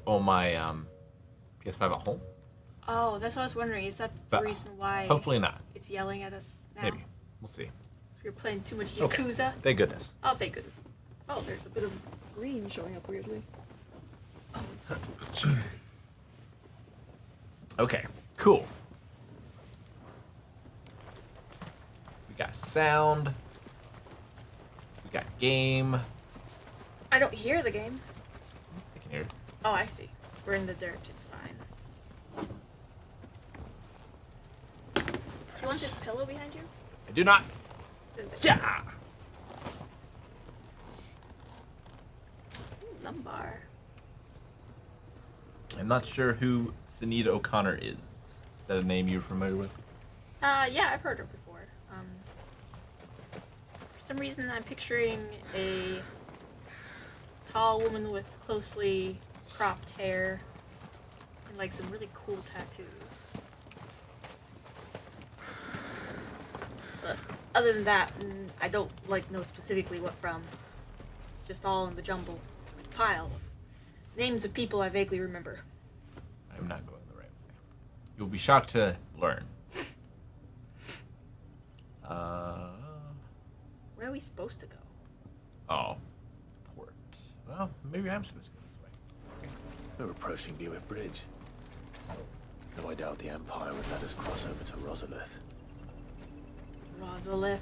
on my PS5 at home. Oh, that's what I was wondering. Is that the But reason why hopefully not. it's yelling at us now? Maybe. We'll see. You're playing too much Okay. Yakuza? Thank goodness. Oh, thank goodness. Oh, there's a bit of green showing up weirdly. Oh, it's Okay, cool. We got sound. We got game. I don't hear the game. I can hear it. Oh, I see. We're in the dirt. It's fine. Do you want this pillow behind you? I do not. Yeah. Ooh, lumbar. I'm not sure who Sunita O'Connor is. Is that a name you're familiar with? Yeah, I've heard her before. For some reason, I'm picturing a tall woman with closely cropped hair and like some really cool tattoos. But other than that, I don't like know specifically what from. It's just all in the jumble pile of names of people I vaguely remember. I'm not going the right way. You'll be shocked to learn. Where are we supposed to go? Oh, port. Well, maybe I'm supposed to go this way. We're approaching Buick Bridge. Though I doubt the Empire would let us cross over to Rosalith. Rosalith.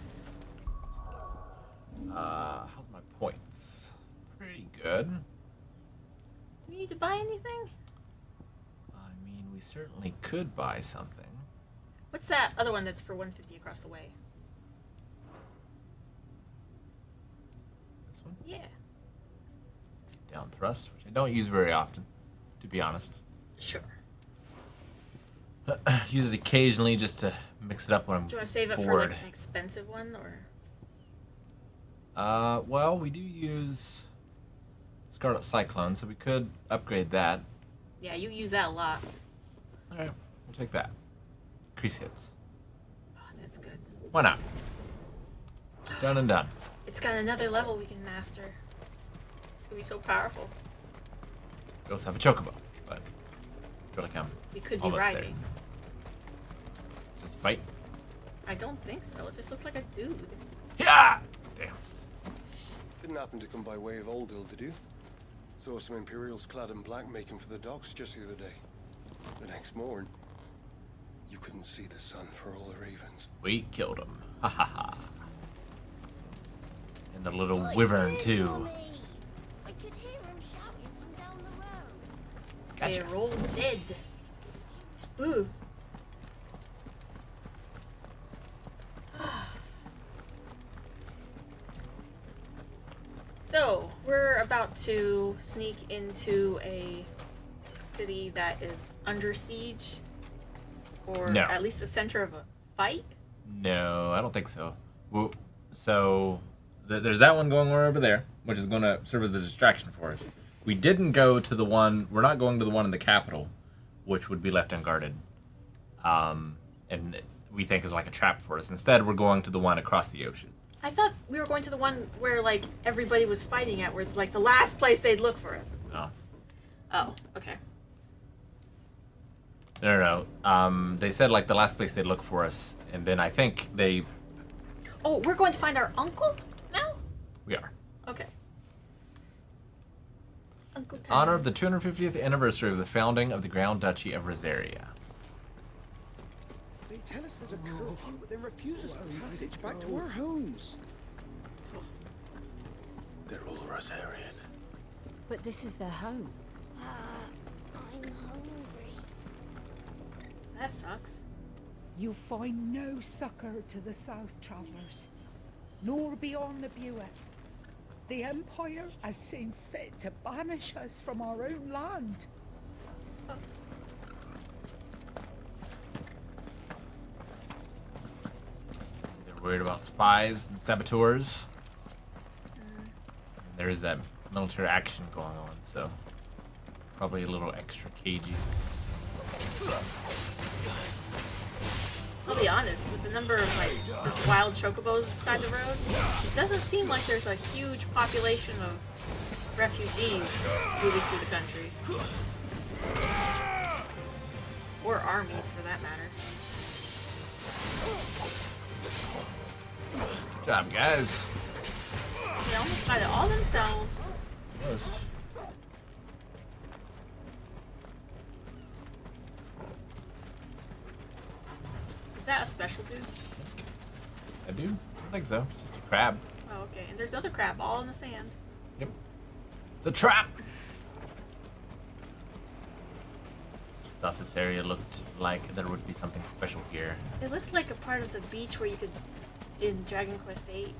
How's my points? Pretty good. Do we need to buy anything? I mean, we certainly could buy something. What's that other one that's for 150 across the way? This one? Yeah. Down thrust, which I don't use very often, to be honest. Sure. Use it occasionally just to mix it up when I'm Do you want to save it bored. for like an expensive one, or? Well, we do use Scarlet Cyclone, so we could upgrade that. Yeah, you use that a lot. All right, we'll take that. Increase hits. Oh, that's good. Why not? Done and done. It's got another level we can master. It's gonna be so powerful. We also have a chocobo, but I feel like I'm We could be almost riding. there. Just fight. I don't think so. It just looks like a dude. Yeah. Damn. Didn't happen to come by way of Old Hill, did you? Saw some Imperials clad in black making for the docks just the other day. The next morn, you couldn't see the sun for all the ravens. We killed him. Ha ha ha. And the little wyvern too. I could hear him shouting from down the road. Gotcha. They're all dead. Ooh. So, we're about to sneak into a city that is under siege, or No. at least the center of a fight. No, I don't think so. Well, so there's that one going over there, which is going to serve as a distraction for us. We didn't go to the one. We're not going to the one in the capital, which would be left unguarded, and we think is like a trap for us. Instead, we're going to the one across the ocean. I thought we were going to the one where like everybody was fighting at, where like the last place they'd look for us. No, Oh, okay. no. They said like the last place they'd look for us, and then I think they. Oh, we're going to find our uncle now? We are. Okay. Uncle In Tom. honor of the 250th anniversary of the founding of the Grand Duchy of Rosaria. They tell us there's a curfew, but then refuse us passage back to our homes. They're all Rosarian. But this is their home. I'm hungry. That sucks. You find no succor to the South Travellers, nor beyond the Buick. The Empire has seen fit to banish us from our own land. They're worried about spies and saboteurs. And there's that military action going on, so probably a little extra cagey. I'll be honest, with the number of like just wild chocobos beside the road, it doesn't seem like there's a huge population of refugees moving through the country. Or armies, for that matter. Good job, guys. They almost got it all themselves. Almost. Is that a special dude? I do? I think so. It's just a crab. Oh, okay. And there's another crab all in the sand. Yep. The trap! Just thought this area looked like there would be something special here. It looks like a part of the beach where you could, in Dragon Quest VIII,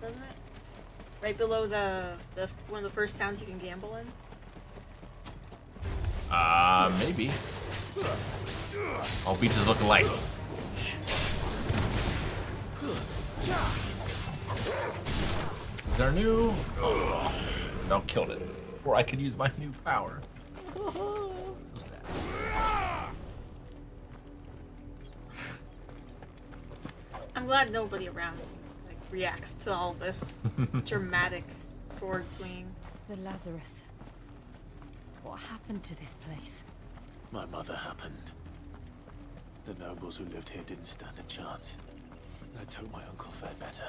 doesn't it? Right below the one of the first towns you can gamble in. Maybe. All beaches look alike. They're new. Oh, no, killed it before I could use my new power. So sad. I'm glad nobody around me like reacts to all this dramatic sword swinging. The Lazarus. What happened to this place? My mother happened. The nobles who lived here didn't stand a chance. Let's hope my uncle fared better.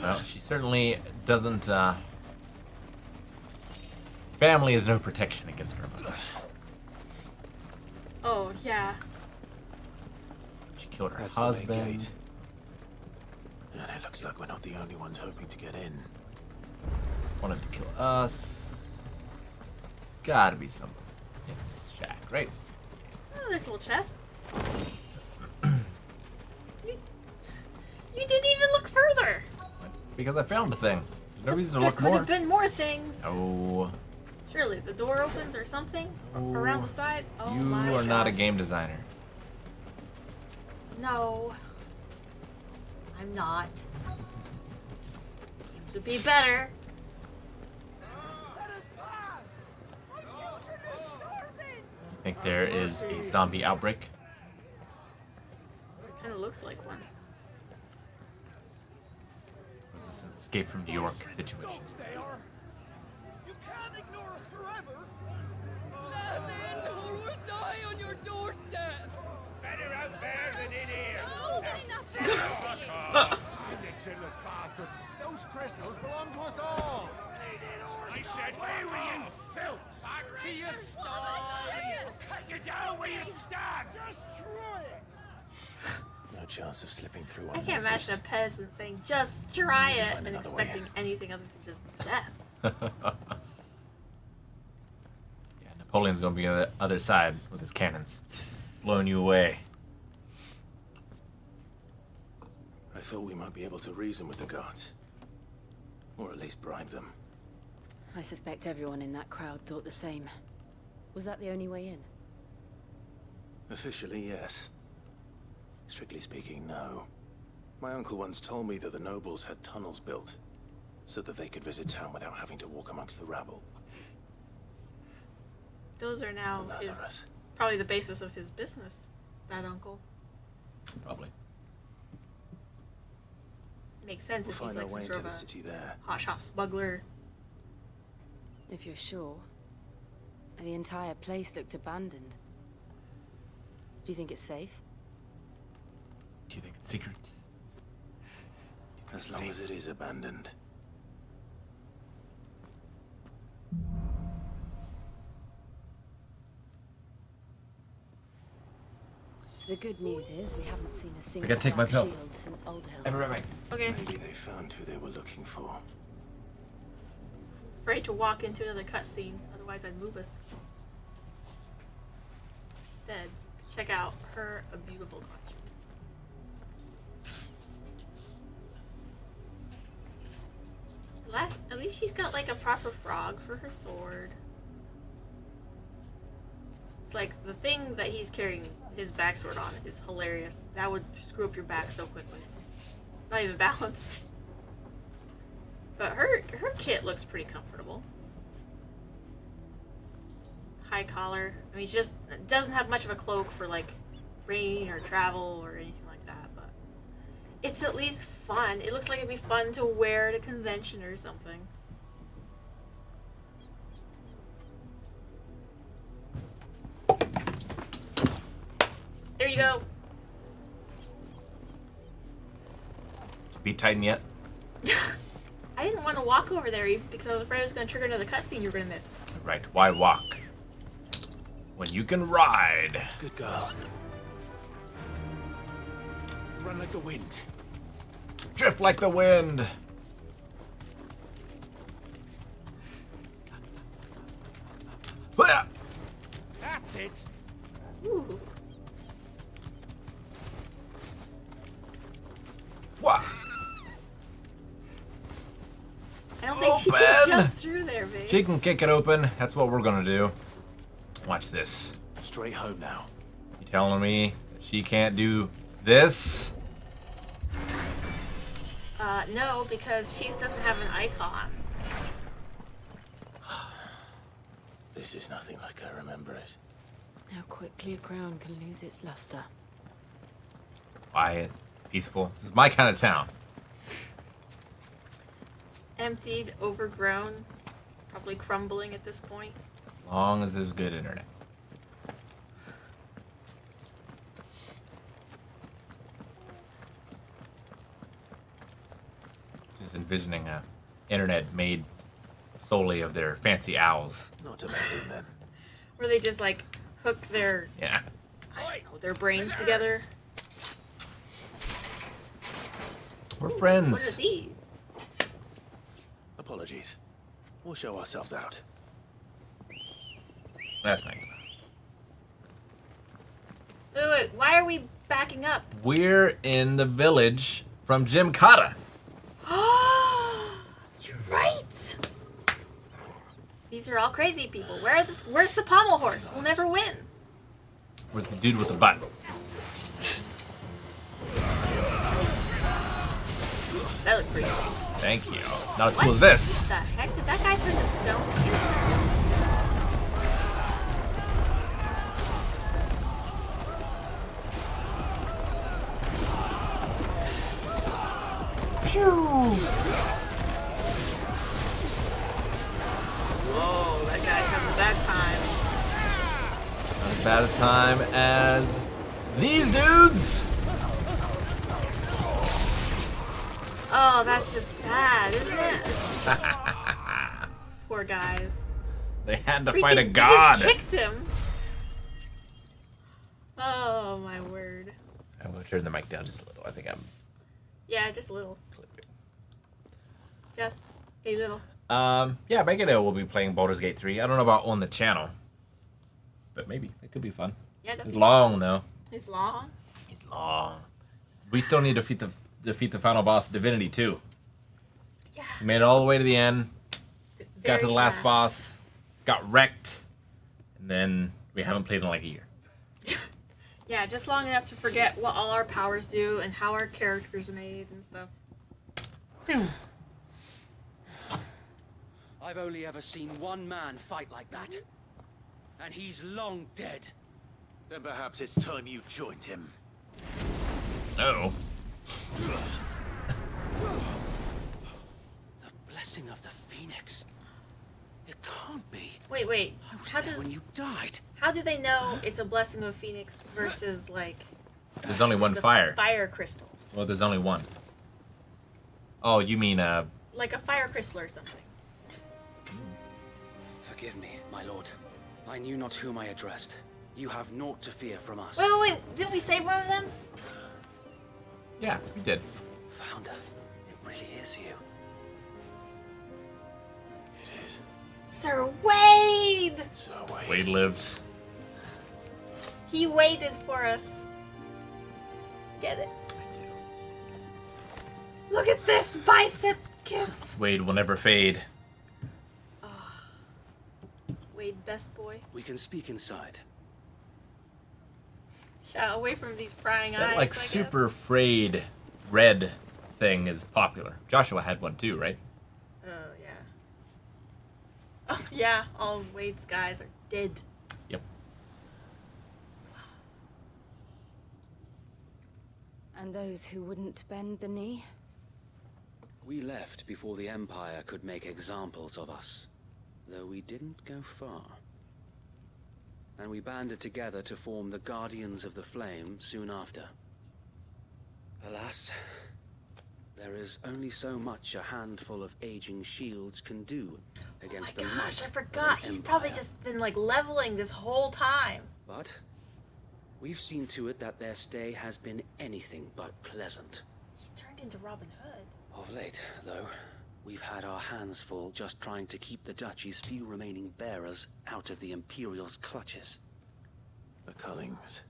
Well, she certainly doesn't, family is no protection against her mother. Oh, yeah. She killed her That's the main husband. gate. And it looks like we're not the only ones hoping to get in. Wanted to kill us. There's gotta be something in this shack, right? Oh, there's a little chest. You didn't even look further. Because I found the thing. There's no reason to There look could more. have been more things. Oh, Surely the door opens or something around the side. Oh you my are not a gosh. game designer. No, I'm not. Games would be better. Let us pass! My children are starving! I think there is a zombie outbreak. Kind of looks like one. Was this an escape from New York situation? Dogs they are! You can't ignore us forever! Let us in, or we'll die on your doorstep. Better out there than in here. Ridiculous bastards! Those crystals belong to us all! I said, where were you, filth? Back to your stall. Cut you down where you stand. Destroy it! No chance of slipping through I can't imagine a peasant saying, just try Need to it, find and another way expecting in. anything other than just death. Yeah, Napoleon's gonna be on the other side with his cannons, blowing you away. I thought we might be able to reason with the guards. Or at least bribe them. I suspect everyone in that crowd thought the same. Was that the only way in? Officially, yes. Strictly speaking, no. My uncle once told me that the nobles had tunnels built, so that they could visit town without having to walk amongst the rabble. Those are now The his, Lazarus. probably the basis of his business, that uncle. Probably. Makes sense We'll if he's find our like some way sort into of the a city there. hot shot smuggler. If you're sure. The entire place looked abandoned. Do you think it's safe? Do you think it's secret? As long as it is abandoned. The good news is we haven't seen a single gotta take my black pill. shield since Old Hill. I'll be right back. Okay, Maybe they found who they were looking for. afraid to walk into another cutscene, otherwise I'd move us. Instead, check out her a beautiful costume. At least she's got like a proper frog for her sword. It's like the thing that he's carrying his backsword on is hilarious. That would screw up your back so quickly. It's not even balanced. But her kit looks pretty comfortable. High collar. I mean, she just doesn't have much of a cloak for like rain or travel or anything like that, but it's at least fun. It looks like it'd be fun to wear at a convention or something. There you go. Be Titan yet? I didn't want to walk over there even because I was afraid I was going to trigger another cutscene you were going to miss. Right. Why walk when you can ride? Good girl. Run like the wind. Drift like the wind. That's it. Ooh. What? I don't think she can Open. jump through there, babe. She can kick it open. That's what we're gonna do. Watch this. Straight home now. You telling me that she can't do this? No, because she doesn't have an icon. This is nothing like I remember it. How quickly a crown can lose its luster. It's quiet, peaceful. This is my kind of town. Emptied, overgrown, probably crumbling at this point. As long as there's good internet. Just envisioning a internet made solely of their fancy owls. Not to mention then. Where they just like hook their Yeah. their brains together. We're What are friends. these? Apologies. We'll show ourselves out. That's nice. Wait, why are we backing up? We're in the village from Jim Cotta. You're right. These are all crazy people. Where's the pommel horse? We'll never win. Where's the dude with the butt? That looked pretty cool. Thank you. Not as cool as this. What the heck? Did that guy turn to stone instantly? Whoa, that guy's having a bad time. Not as bad a time as these dudes. Oh, that's just sad, isn't it? Poor guys. They had to Freaking- fight a they god. just kicked him. Oh my word. I'm gonna turn the mic down just a little. I think I'm Yeah, just a little. clipping. Just a little. Yeah, Megiddo will be playing Baldur's Gate 3. I don't know about on the channel, but maybe it could be fun. Yeah, It's that's long though. It's long. It's long. We still need to defeat the final boss, Divinity 2. Yeah. We made it all the way to the end. Got to Very the last fast. boss. Got wrecked. And then we haven't played in like a year. Yeah, just long enough to forget what all our powers do and how our characters are made and stuff. I've only ever seen one man fight like that. And he's long dead. Then perhaps it's time you joined him. No. The blessing of the Phoenix. It can't be. Wait. I was How there does when you died. how do they know it's a blessing of Phoenix versus like There's only just one a fire. fire crystal? Well, there's only one. Oh, you mean Like a fire crystal or something. Forgive me, my lord. I knew not whom I addressed. You have naught to fear from us. Wait. Didn't we save one of them? yeah, we did. Founder, it really is you. It is. Sir Wade! So wait. Wade lives. He waited for us. Get it? Look at this bicep kiss. Wade will never fade. Wade, best boy. We can speak inside. Yeah, away from these prying eyes. That I like guess. super frayed red thing is popular. Joshua had one too, right? Oh yeah. Oh yeah. All Wade's guys are dead. Yep. And those who wouldn't bend the knee? We left before the Empire could make examples of us, though we didn't go far. And we banded together to form the Guardians of the Flame soon after. Alas, there is only so much a handful of aging shields can do against the might Gosh, I of forgot. an He's probably empire. just been like leveling this whole time. But we've seen to it that their stay has been anything but pleasant. He's turned into Robin Hood. Of late, though, we've had our hands full just trying to keep the Duchy's few remaining bearers out of the Imperial's clutches. The Cullings.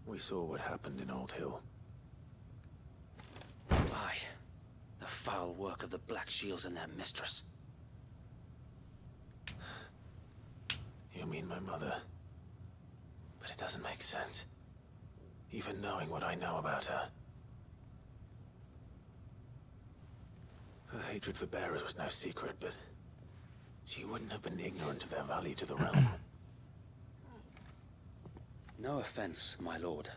We saw what happened in Old Hill. Aye, the foul work of the Black Shields and their mistress. You mean my mother? But it doesn't make sense. Even knowing what I know about her. Her hatred for bearers was no secret, but she wouldn't have been ignorant of their value to the realm. No offense, my lord,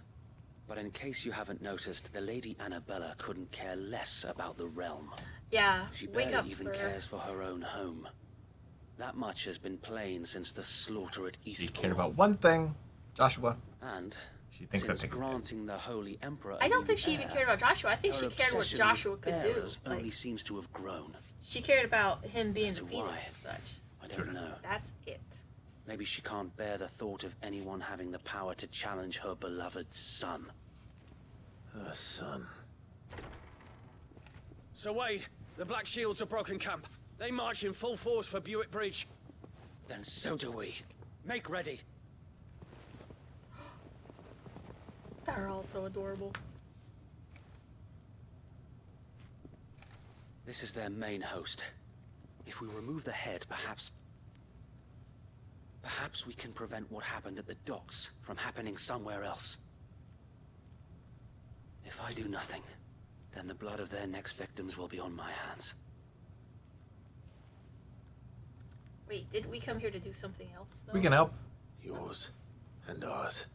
but in case you haven't noticed, the Lady Annabella couldn't care less about the realm. Yeah, She wake barely up, even sir. cares for her own home. That much has been plain since the slaughter at She Eastbourne. cared about one thing, Joshua. And She thinks that since thing's dead. granting the Holy Emperor I a don't new think she even heir, cared about Joshua. I think her she cared what obsession Joshua with could do. bearers only Like, seems to have grown. she cared about him being As the to Phoenix why, and such. I don't know. That's it. Maybe she can't bear the thought of anyone having the power to challenge her beloved son. Her son. Sir Wade, the Black Shields have broken camp. They march in full force for Buick Bridge. Then so do we. Make ready. They're all so adorable. This is their main host. If we remove the head, perhaps we can prevent what happened at the docks from happening somewhere else. If I do nothing, then the blood of their next victims will be on my hands. Wait, did we come here to do something else, though? We can help. Yours. And ours.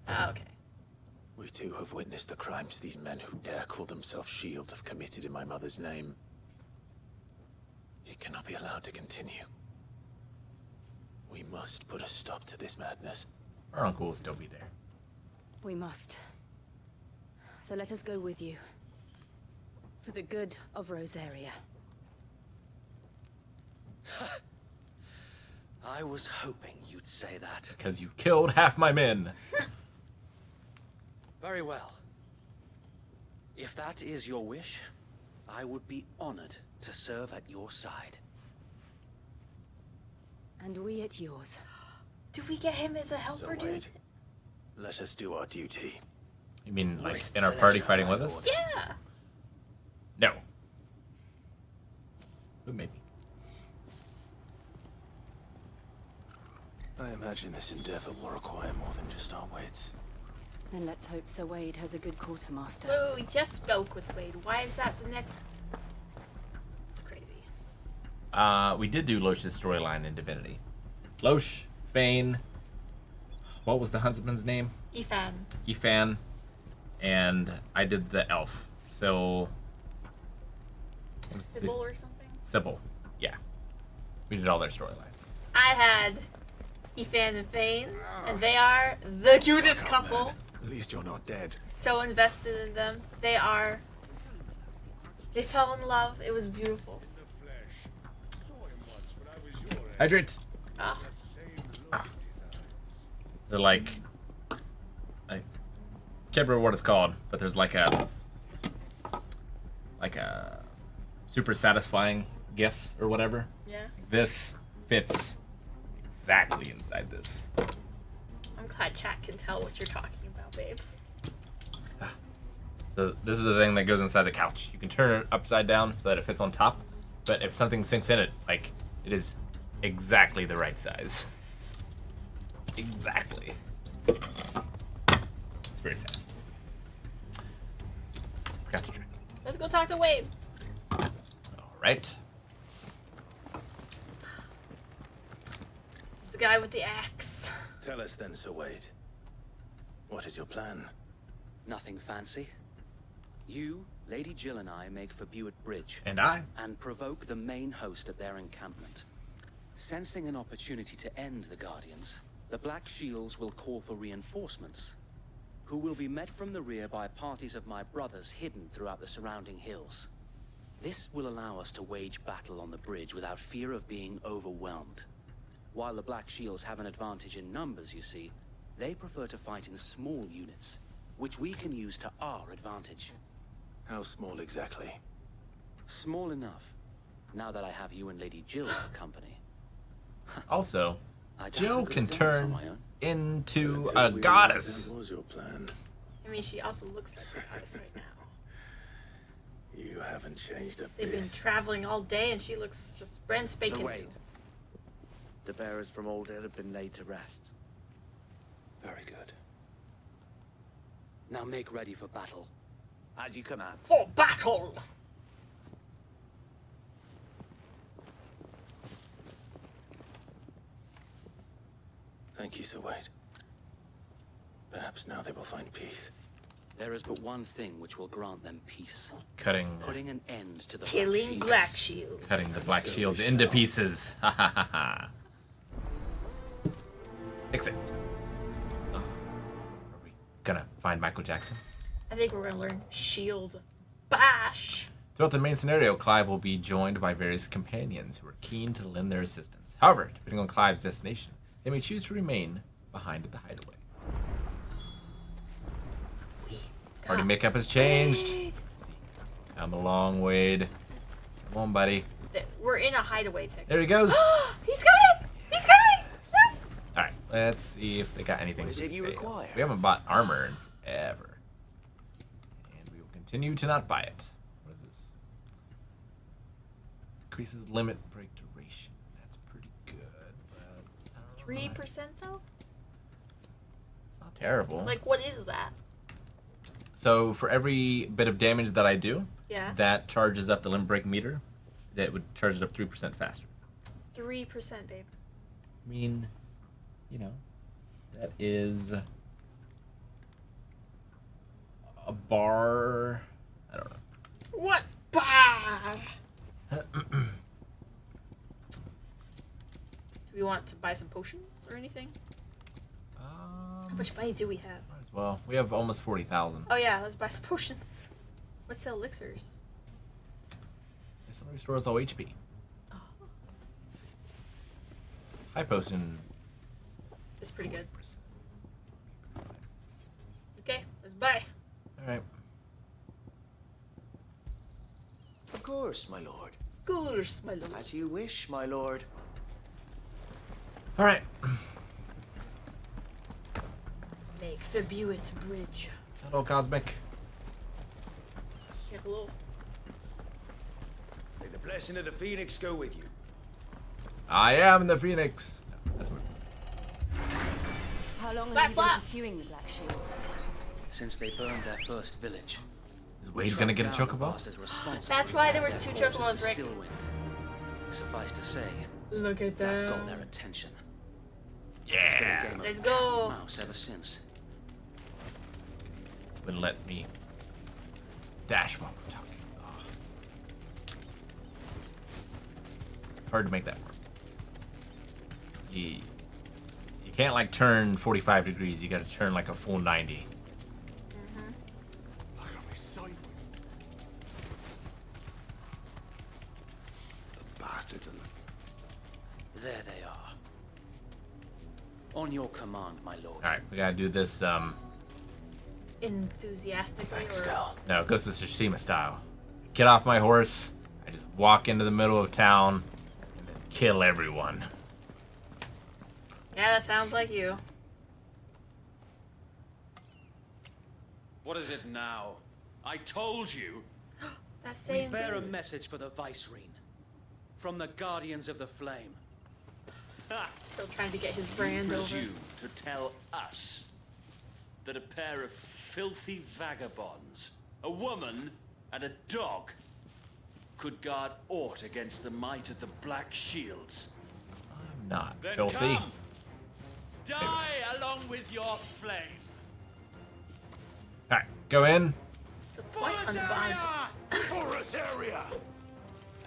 Ah, okay. We too have witnessed the crimes these men who dare call themselves shields have committed in my mother's name. It cannot be allowed to continue. We must put a stop to this madness. Our uncle will still be there. We must. So let us go with you. For the good of Rosaria. I was hoping you'd say that. Because you killed half my men. Very well. If that is your wish, I would be honored to serve at your side. And we at yours. Do we get him as a So helper, dude? Wade, let us do our duty. You mean like With in our party pleasure, fighting my with us? lord. Yeah. No. But maybe. I imagine this endeavor will require more than just our wits. Then let's hope Sir Wade has a good quartermaster. Whoa, we just spoke with Wade. Why is that the next? It's crazy. We did do Losh's storyline in Divinity. Losh, Fane, what was the huntsman's name? Ethan. Ethan, and I did the elf. So Sybil or something? Sybil, yeah. We did all their storylines. I had Ethan and Fane, and they are the cutest couple. At least you're not dead. So invested in them. They fell in love. It was beautiful. Hydrate. Ah. They're like, I can't remember what it's called, but there's like a super satisfying gifts or whatever. Yeah. This fits exactly inside this. I'm glad chat can tell what you're talking about, babe. So this is the thing that goes inside the couch. You can turn it upside down so that it fits on top, but if something sinks in it, like, it is exactly the right size. Exactly. It's very satisfying. Forgot to drink. Let's go talk to Wade. All right. It's the guy with the axe. Tell us then, Sir Wade. What is your plan? Nothing fancy. You Lady Jill and I make for Buick Bridge. And I. And provoke the main host at their encampment. Sensing an opportunity to end the Guardians, the Black Shields will call for reinforcements, who will be met from the rear by parties of my brothers hidden throughout the surrounding hills. This will allow us to wage battle on the bridge without fear of being overwhelmed. While the Black Shields have an advantage in numbers, you see, they prefer to fight in small units, which we can use to our advantage. How small exactly? Small enough, now that I have you and Lady Jill for company. Also, I doubt Jill I could can have done this on turn my own. into a goddess. What was your plan? I mean, she also looks like a goddess right now. You haven't changed a They've been bit. traveling all day, and she looks just brand spanking So new. wait. The bearers from Old Hill have been laid to rest. Very good. Now make ready for battle. As you command. For battle! Thank you, Sir Wade. Perhaps now they will find peace. There is but one thing which will grant them peace. Putting an end to the Killing Black Shields. Cutting the Black Shields into pieces. Ha ha ha ha. Except, are we gonna find Michael Jackson? I think we're gonna learn Shield Bash. Throughout the main scenario, Clive will be joined by various companions who are keen to lend their assistance. However, depending on Clive's destination, they may choose to remain behind at the hideaway. Party makeup has changed. Come along, Wade. Come on, buddy. We're in a hideaway technically. There he goes. He's coming! He's coming! Yes! Alright, let's see if they got anything What is to it you say. require? We haven't bought armor in forever. And we will continue to not buy it. What is this? Increases limit break duration. That's pretty good, but I don't know. 3% though? It's not terrible. Like, what is that? So for every bit of damage that I do, Yeah. that charges up the limit break meter. That would charge it up 3% faster. 3%, babe. I mean, you know, that is a bar. I don't know. What bar? Do we want to buy some potions or anything? How much money do we have? Might as well. We have almost 40,000. Oh yeah, let's buy some potions. What's the elixirs? This restores all HP. Oh. High potion. It's pretty good. Okay, let's buy. All right. Of course, my lord. Of course, my lord. As you wish, my lord. All right. Make the Buick Bridge. Hello, Cosmic. Hello. May the blessing of the Phoenix go with you. I am the Phoenix. No, that's my... How long Flap, have you been flap. pursuing the Black Shields? Since they burned their first village. Is Wade's gonna get a chocobo? That's why there was 2 chocobos, Rick. Suffice to say, Look at that got them. their attention. Yeah. Let's go. Mouse ever since. Wouldn't let me dash while we're talking. Oh. It's hard to make that work. You can't like turn 45 degrees. You gotta turn like a full 90. I got me sideways. The bastards and There they are. On your command, my lord. All right, we gotta do this. Enthusiastically or No, Ghost of Tsushima style. Get off my horse. I just walk into the middle of town and then kill everyone. yeah, that sounds like you. What is it now? I told you. That We same bear a dude. message for the Vicereine. From the Guardians of the Flame. Still trying to get his brand over. Presume to tell us that a pair of filthy vagabonds, a woman and a dog, could guard aught against the might of the Black Shields. I'm not Then filthy. come, die along with your flame. All right, go in. The point on the bottom. For Rosaria!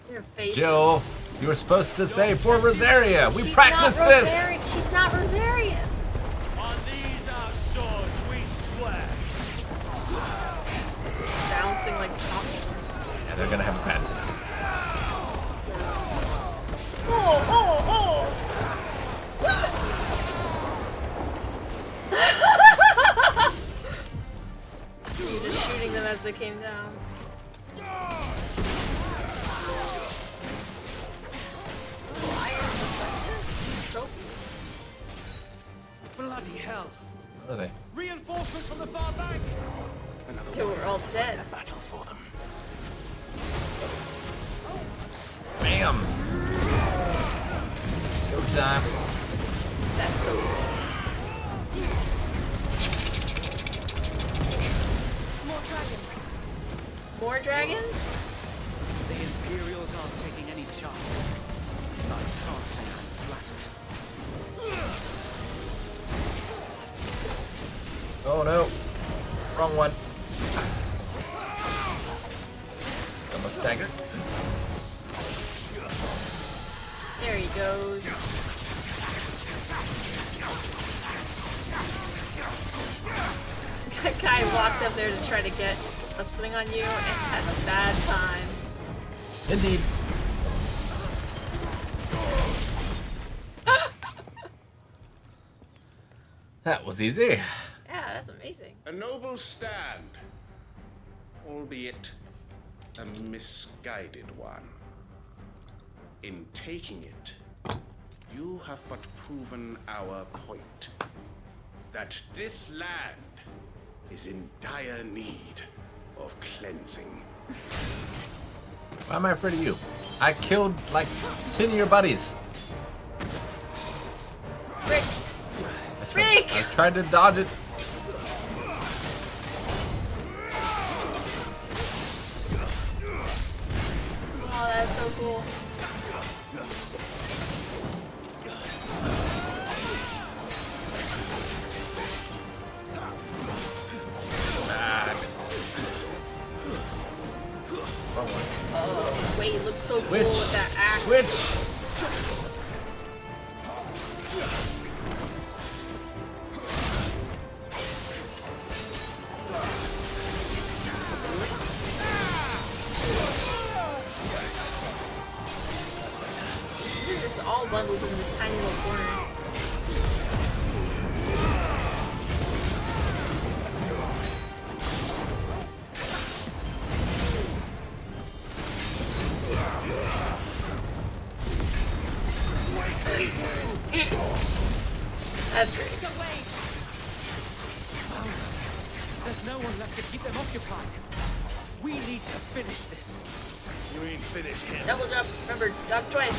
Their faces. Jill, you were supposed to say for Rosaria. We She's practiced not this. She's not Rosaria. On these our swords we swear. Bouncing like chalk. Yeah, they're gonna have a bad time. Oh. You're just shooting them as they came down. Bloody hell! What are they? Reinforcements from the far bank! They were all dead. Battle for them. Bam! Go time. That's so cool. More dragons? The Imperials aren't taking any chances. I can't say I'm flattered. Oh no. Wrong one. Almost staggered. There he goes. That guy walked up there to try to get a swing on you and had a bad time. Indeed. That was easy. Yeah, that's amazing. A noble stand, albeit a misguided one. In taking it, you have but proven our point. That this land is in dire need of cleansing. Why am I afraid of you? I killed like 10 of your buddies. Rick! Rick! I tried to dodge it. Oh, that's so cool. Ah, I missed it. Wrong one. Oh, wait, it looks so cool Switch. with that axe. Switch. They're just all bundled in this tiny little corner. That's great. There's no one left to keep them occupied. We need to finish this. You ain't finished him. Double jump. Remember, jump twice.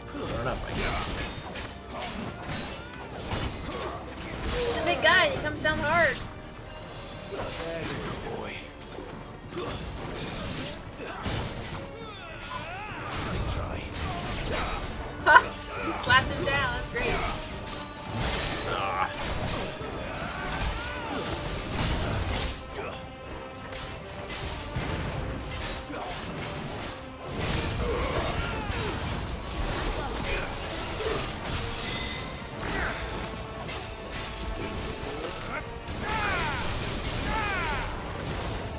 Fair enough, I guess. He's a big guy. He comes down hard. There's a good boy. Nice try. Ha! He slapped him down. That's great. Ah.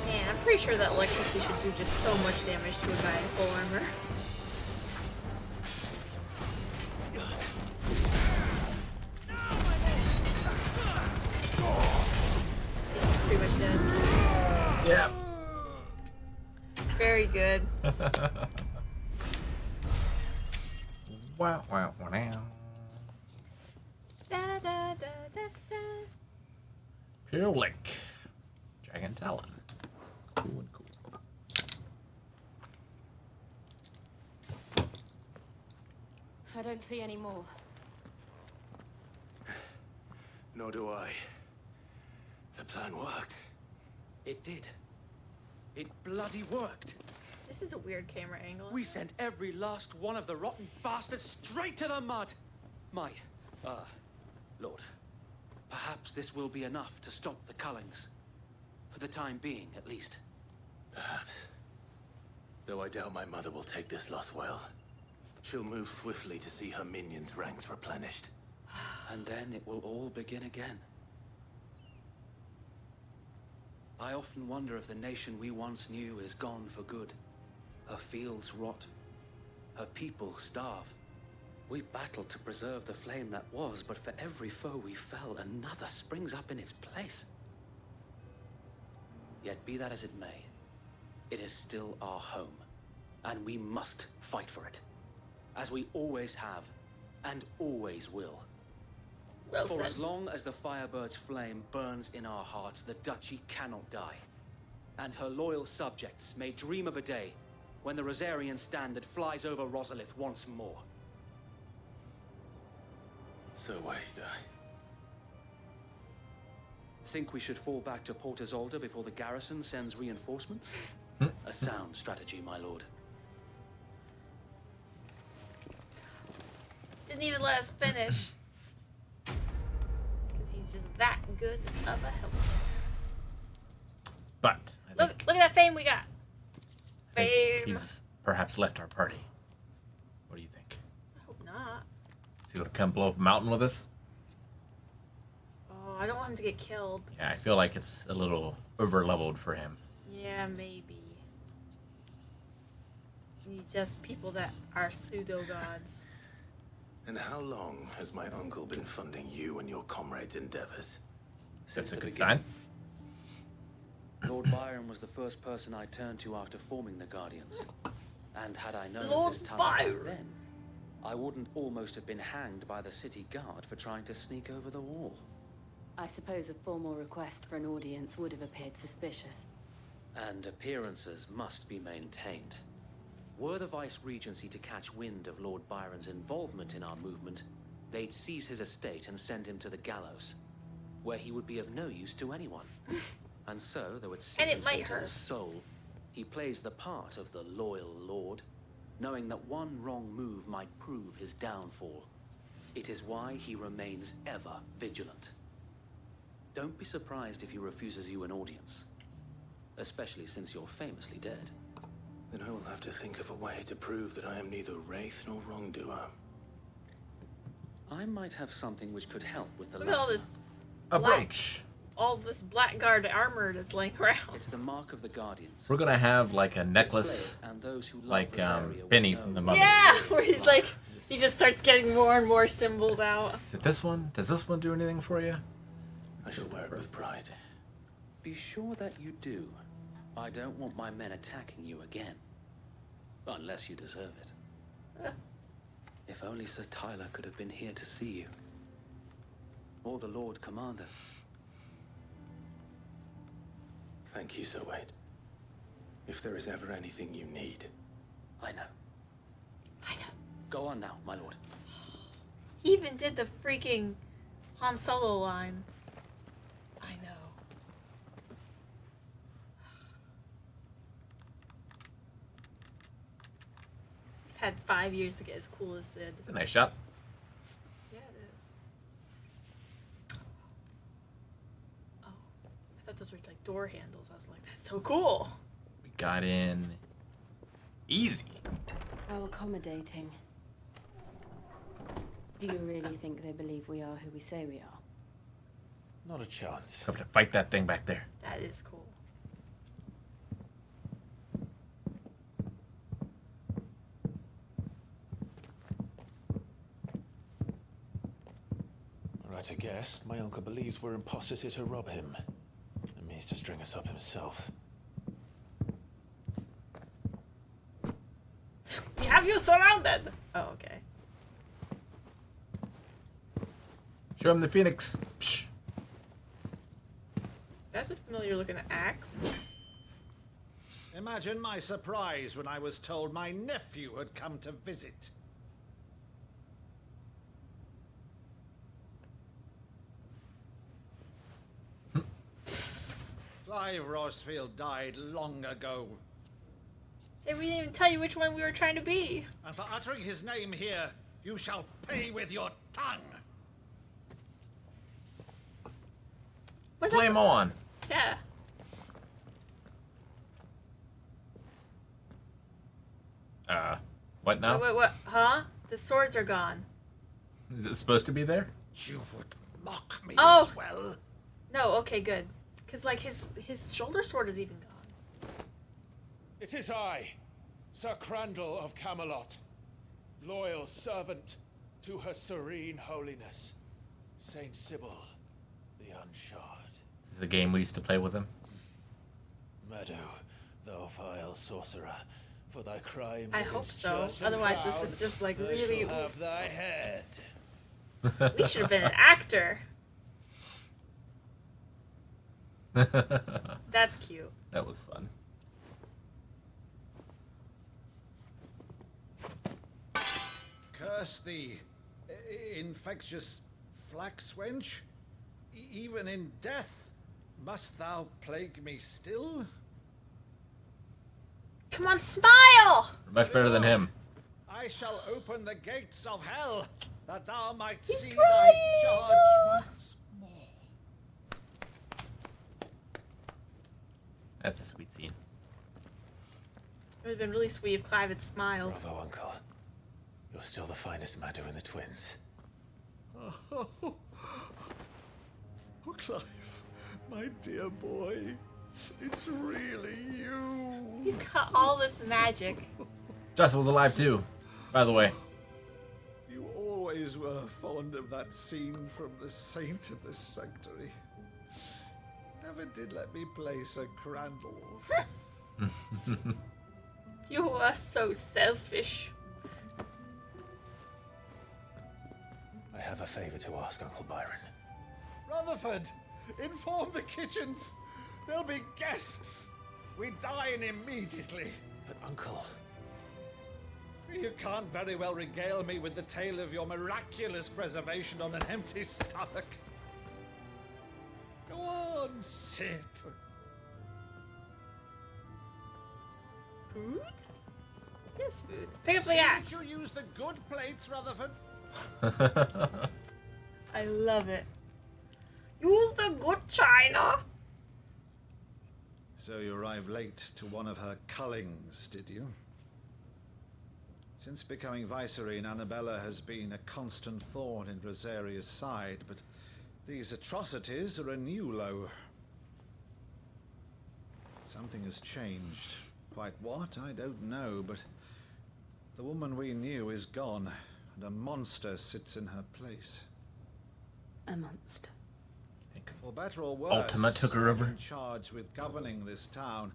Man, I'm pretty sure that electricity should do just so much damage to a guy in full armor. Pretty much dead. Yeah. Very good. Wow, wow, wow. Da, da, da, da, da. Imperial Link. Dragon Talon. Cool and cool. I don't see any more. Nor do I. The plan worked. It did. It bloody worked. This is a weird camera angle. We sent every last one of the rotten bastards straight to the mud. My, Lord, Perhaps this will be enough to stop the Cullings. For the time being, at least. Perhaps. Though I doubt my mother will take this loss well. She'll move swiftly to see her minions' ranks replenished. And then it will all begin again. I often wonder if the nation we once knew is gone for good. Her fields rot. Her people starve. We battled to preserve the flame that was, but for every foe we fell, another springs up in its place. Yet be that as it may, it is still our home, and we must fight for it. As we always have, and always will. Well For said. as long as the Firebird's flame burns in our hearts, the Duchy cannot die. And her loyal subjects may dream of a day when the Rosarian standard flies over Rosalith once more. So wait, Think we should fall back to Port Isolde before the garrison sends reinforcements? A sound strategy, my lord. Didn't even let us finish. Because he's just that good of a helper. But Look at that fame we got. I think Fame. he's perhaps left our party. What do you think? I hope not. Is he gonna come blow up a mountain with us? Oh, I don't want him to get killed. Yeah, I feel like it's a little over leveled for him. Yeah, maybe. You need just people that are pseudo gods. And how long has my uncle been funding you and your comrades' endeavors? That's a the good beginning. sign. Lord Byron was the first person I turned to after forming the Guardians. And had I known Lord of this talent Byron. back then, I wouldn't almost have been hanged by the city guard for trying to sneak over the wall. I suppose a formal request for an audience would have appeared suspicious. And appearances must be maintained. Were the Vice-Regency to catch wind of Lord Byron's involvement in our movement, they'd seize his estate and send him to the gallows, where he would be of no use to anyone. And so, though it's And it might to hurt. his soul, he plays the part of the loyal lord, knowing that one wrong move might prove his downfall. It is why he remains ever vigilant. Don't be surprised if he refuses you an audience, especially since you're famously dead. Then I will have to think of a way to prove that I am neither wraith nor wrongdoer. I might have something which could help with the Look at all latter. this A black- brooch. all this blackguard armor that's laying around. It's the mark of the Guardians. We're gonna have like a necklace, And those who love like Rosaria will Benny know from the Mummy. Yeah, where he's like, he just starts getting more and more symbols out. Is it this one? Does this one do anything for you? I shall wear it with pride. Be sure that you do. I don't want my men attacking you again. Unless you deserve it. If only Sir Tyler could have been here to see you. Or the Lord Commander. Thank you, Sir Wade. If there is ever anything you need. I know. Go on now, my lord. He even did the freaking Han Solo line. I know. We've had 5 years to get as cool as Sid. It's a nice shot. Yeah, it is. Oh, I thought those were like door handles. I was like, that's so cool. We got in easy. How accommodating. Do you really think they believe we are who we say we are? Not a chance. Have to fight that thing back there. That is cool. Right, I guess. My uncle believes we're imposters here to rob him. And means to string us up himself. We have you surrounded. Oh, okay. Show him the phoenix. Psh. That's a familiar looking axe. Imagine my surprise when I was told my nephew had come to visit. Clive Rosfield died long ago, Hey, we didn't even tell you which one we were trying to be. and for uttering his name here, you shall pay with your tongue. Flame on. Yeah. What now? Wait, what? Huh? The swords are gone. Is it supposed to be there? You would mock me Oh. as well. No, okay, good. Cause like his shoulder sword is even gone. It is I, Sir Crandall of Camelot, loyal servant to her serene holiness, Saint Sybil, the Unshod. This is a game we used to play with him. Meadow, thou vile sorcerer, for thy crimes I hope against so. church and Otherwise, crown, this is just like I really. shall have thy head. We should have been an actor. That's cute. That was fun. Curse thee, infectious flax wench. Even in death, must thou plague me still? Come on, smile! Much better than him. I shall open the gates of hell, that thou might He's see crying. thy judgments. That's a sweet scene. It would have been really sweet if Clive had smiled. Bravo, uncle. You're still the finest Meadow in the twins. Oh, Clive, my dear boy, it's really you. You've got all this magic. Justin was alive too, by the way. You always were fond of that scene from The Saint of the Sanctuary. Never did let me play Sir Crandall. You are so selfish. I have a favor to ask, Uncle Byron. Rutherford, inform the kitchens. There'll be guests. We dine immediately. But, Uncle... You can't very well regale me with the tale of your miraculous preservation on an empty stomach. Go on, sit. Food? Yes, food. Pick up the axe. Did you use the good plates, Rutherford? I love it. Use the good china. So you arrived late to one of her cullings, did you? Since becoming Vicereine, Annabella has been a constant thorn in Rosaria's side, but these atrocities are a new low. Something has changed. Quite what, I don't know, but the woman we knew is gone, and a monster sits in her place. A monster. For better or worse, Ultima took her over. I'm charged with governing this town,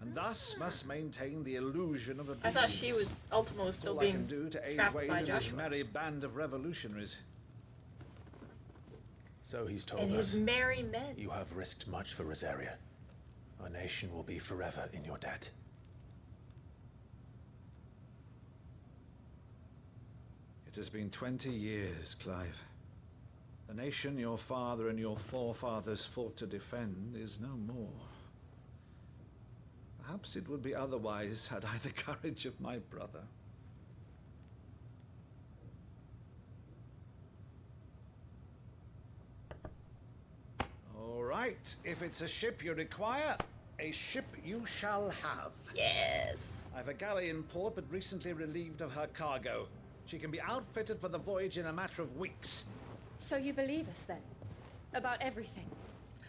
and thus must maintain the illusion of obedience. I thought she was Ultima was That's still all I can being do to aid trapped Wade by and his Joshua. merry band of revolutionaries. So he's told And us. his merry men. You have risked much for Rosaria. Our nation will be forever in your debt. It has been 20 years, Clive. The nation your father and your forefathers fought to defend is no more. Perhaps it would be otherwise had I the courage of my brother. All right, if it's a ship you require, a ship you shall have. Yes. I've a galley in port, but recently relieved of her cargo. She can be outfitted for the voyage in a matter of weeks. So you believe us then? About everything?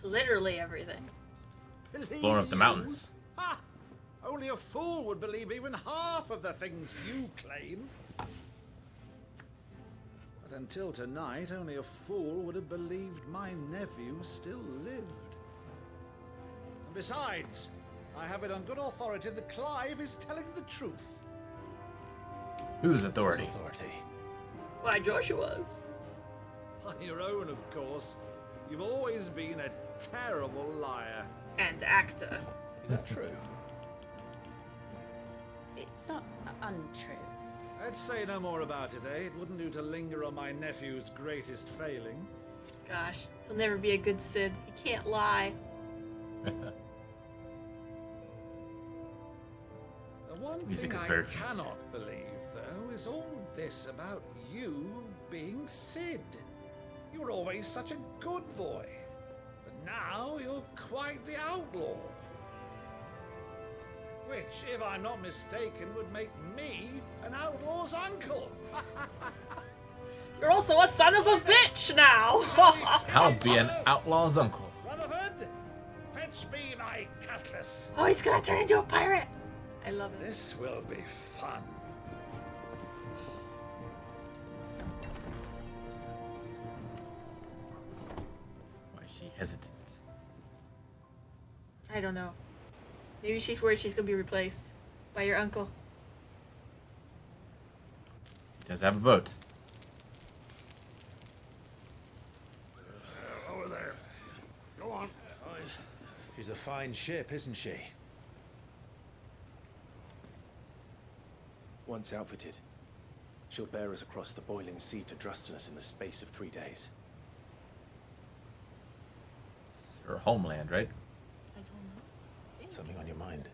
Literally everything. Believe Blowing up the you? mountains. Ha! Only a fool would believe even half of the things you claim. But until tonight, only a fool would have believed my nephew still lived. And besides, I have it on good authority that Clive is telling the truth. Whose authority? Why, Joshua's. On your own, of course. You've always been a terrible liar. And actor. Is that true? It's not untrue. Let's say no more about it, eh? It wouldn't do to linger on my nephew's greatest failing. Gosh, he'll never be a good Sid. He can't lie. The one Music thing is I very fun. cannot believe, though, is all this about you being Sid. You were always such a good boy. But now you're quite the outlaw. Which, if I'm not mistaken, would make me an outlaw's uncle. You're also a son of a bitch now! I'll be an outlaw's uncle. Rutherford, fetch me my cutlass. Oh, he's gonna turn into a pirate! I love it. This will be fun. Why is she hesitant? I don't know. Maybe she's worried she's gonna be replaced by your uncle. He does have a boat. Over there. Go on. She's a fine ship, isn't she? Once outfitted, she'll bear us across the boiling sea to Drustinus in the space of 3 days. It's her homeland, right? I don't know. Something on your mind?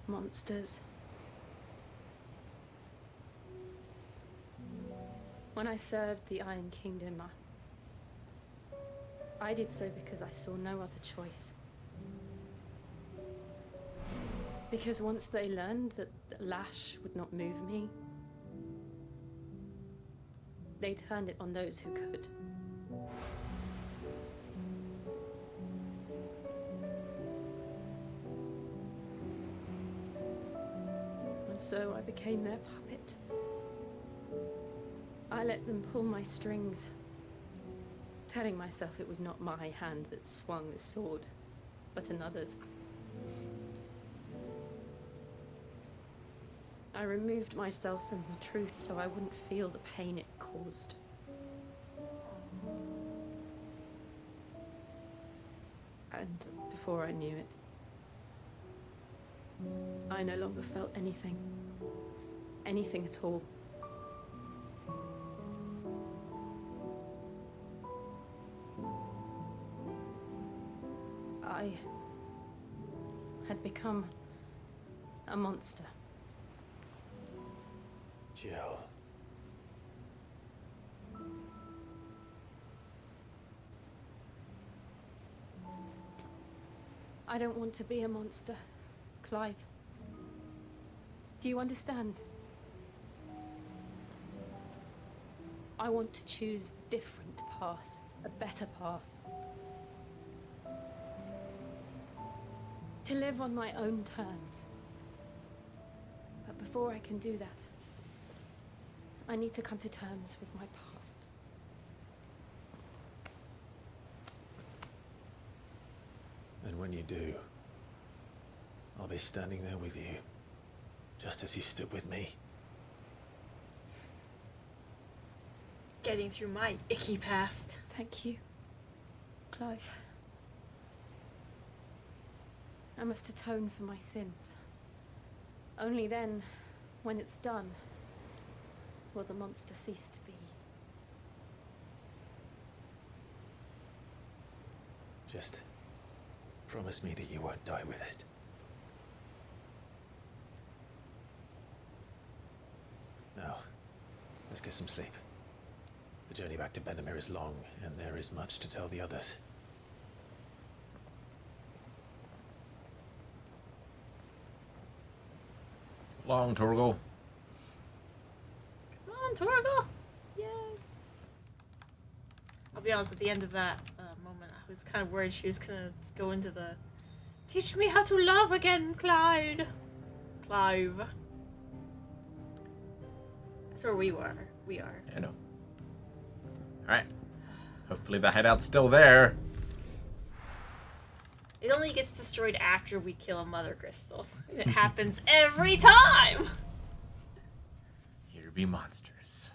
Monsters. When I served the Iron Kingdom, I did so because I saw no other choice. Because once they learned that the lash would not move me, they turned it on those who could. And so I became their puppet. I let them pull my strings, telling myself it was not my hand that swung the sword, but another's. I removed myself from the truth so I wouldn't feel the pain it caused. And before I knew it, I no longer felt anything. Anything at all. I had become a monster. Jill. I don't want to be a monster, Clive. Do you understand? I want to choose a different path, a better path. To live on my own terms. But before I can do that, I need to come to terms with my past. And when you do, I'll be standing there with you, just as you stood with me. Getting through my icky past. Thank you, Clive. I must atone for my sins. Only then, when it's done, will the monster cease to be. Just promise me that you won't die with it. Now, let's get some sleep. The journey back to Benamir is long, and there is much to tell the others. Long, Torgal. Come on, Torgal! Yes! I'll be honest, at the end of that moment, I was kind of worried she was gonna go into the teach me how to love again, Clive. That's where we are. I know. Alright. Hopefully the hideout's still there. It only gets destroyed after we kill a mother crystal. It happens every time! Here be monsters.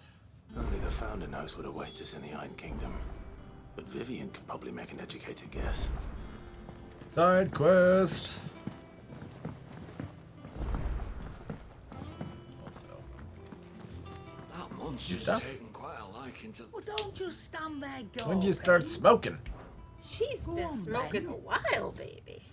Only the Founder knows what awaits us in the Iron Kingdom. But Vivian could probably make an educated guess. Side quest. That monster's You stuff? taken quite a liking to... Well, don't just stand there, go. When do you start smoking? She's been on, smoking Ben. a while, baby.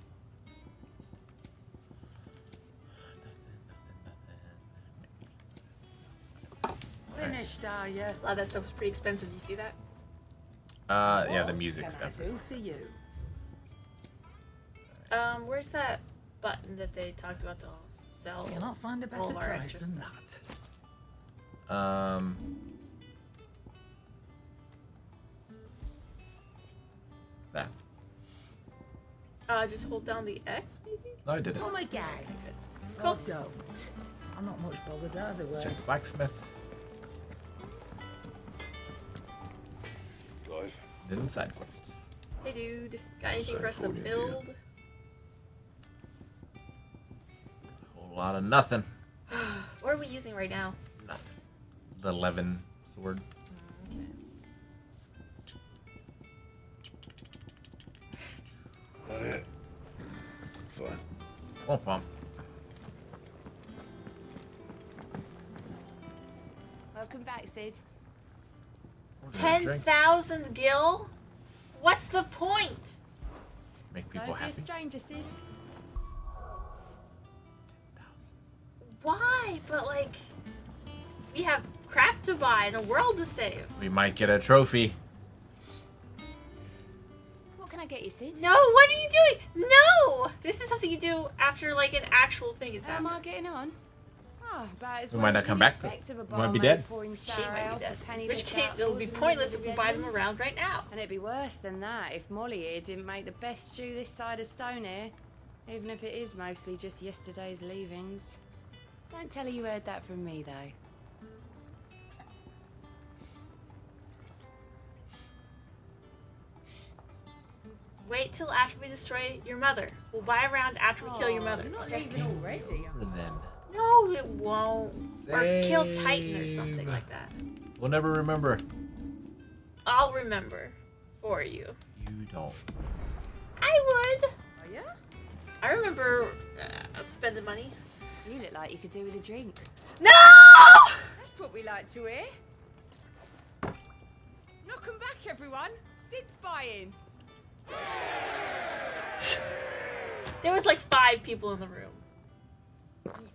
Finished, are you? A lot of that stuff was pretty expensive. You see that? Yeah, the music What stuff. can I do for you? Where's that button that they talked about to sell? Cannot find a all better of our price extra than stuff? that. That. Just hold down the X, maybe? No, I did it. Oh my god. Cool. Oh, don't. I'm not much bothered either way. Let's check the blacksmith. Clive. Then the side quest. Hey, dude. Got anything for us to build? A whole lot of nothing. What are we using right now? Nothing. The 11 sword. Okay. That it? Fine. Womp womp. Welcome back, Sid. 10,000 gil? What's the point? Make people Don't be a happy. stranger, Sid. Why? But like, we have crap to buy and a world to save. We might get a trophy. What can I get you, Sid? No, what are you doing? No! This is something you do after like an actual thing is How am happening. I getting on? Oh, about as We well might not as come you'd back. expect of a We might be barmaid dead. pouring She sour might ale be for dead. In penniless which case, it'll be outlaws in the pointless if middle we of buy them Devons. around right now. And it'd be worse than that if Molly here didn't make the best stew this side of Stone here. Even if it is mostly just yesterday's leavings. Don't tell her you heard that from me, though. Wait till after we destroy your mother. We'll buy around after we kill your mother. You're not okay? leaving already. Then. No, it won't. Or kill Titan or something like that. We'll never remember. I'll remember for you. You don't. I would. Oh, yeah? I remember spending money. You look like you could do with a drink. No! That's what we like to hear. Knock 'em back, everyone. Sid's buying. There was like 5 people in the room.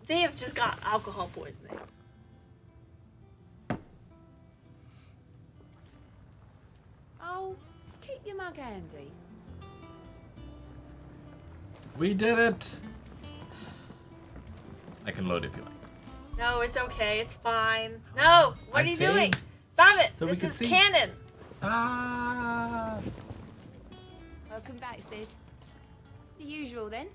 They have just got alcohol poisoning. Oh, keep your mug handy. We did it. I can load if you like. No, it's okay. It's fine. No! What I'd are you say- doing? Stop it! So we This can is see. canon. Ah. Welcome back, Sid. The usual, then.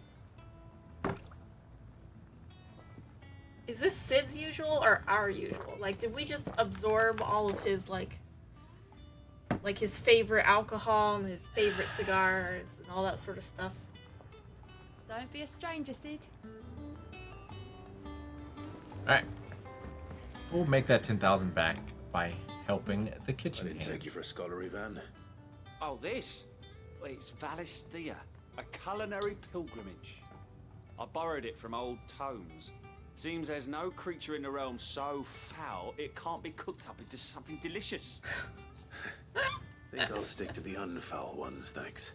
Is this Sid's usual or our usual? Like, did we just absorb all of his, like his favorite alcohol and his favorite cigars and all that sort of stuff? Don't be a stranger, Sid. Alright. We'll make that 10,000 back by helping the I kitchen didn't hand. take you for a scholarly van. Oh, this? Well, it's Valisthea, a culinary pilgrimage. I borrowed it from old tomes. Seems there's no creature in the realm so foul it can't be cooked up into something delicious. Think I'll stick to the unfoul ones, thanks.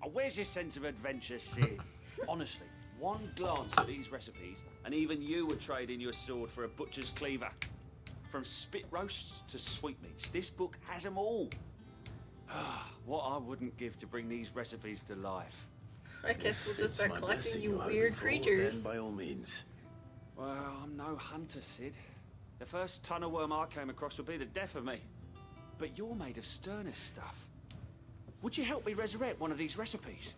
Oh, where's your sense of adventure, Sid? Honestly, one glance at these recipes, and even you would trade in your sword for a butcher's cleaver. From spit roasts to sweetmeats, this book has them all. What I wouldn't give to bring these recipes to life. I guess we'll just It's start my collecting blessing you you're hoping weird for, creatures. then by all means. Well, I'm no hunter, Sid. The first tunnel worm I came across would be the death of me. But you're made of sterner stuff. Would you help me resurrect one of these recipes?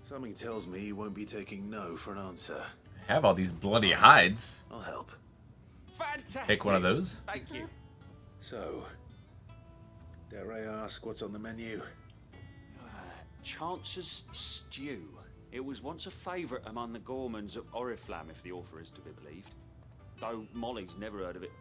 Something tells me you won't be taking no for an answer. I have all these bloody hides. I'll help. Fantastic! Take one of those. Thank you. So, dare I ask what's on the menu? Chance's Stew. It was once a favourite among the gourmands of Oriflamme, if the author is to be believed. Though Molly's never heard of it.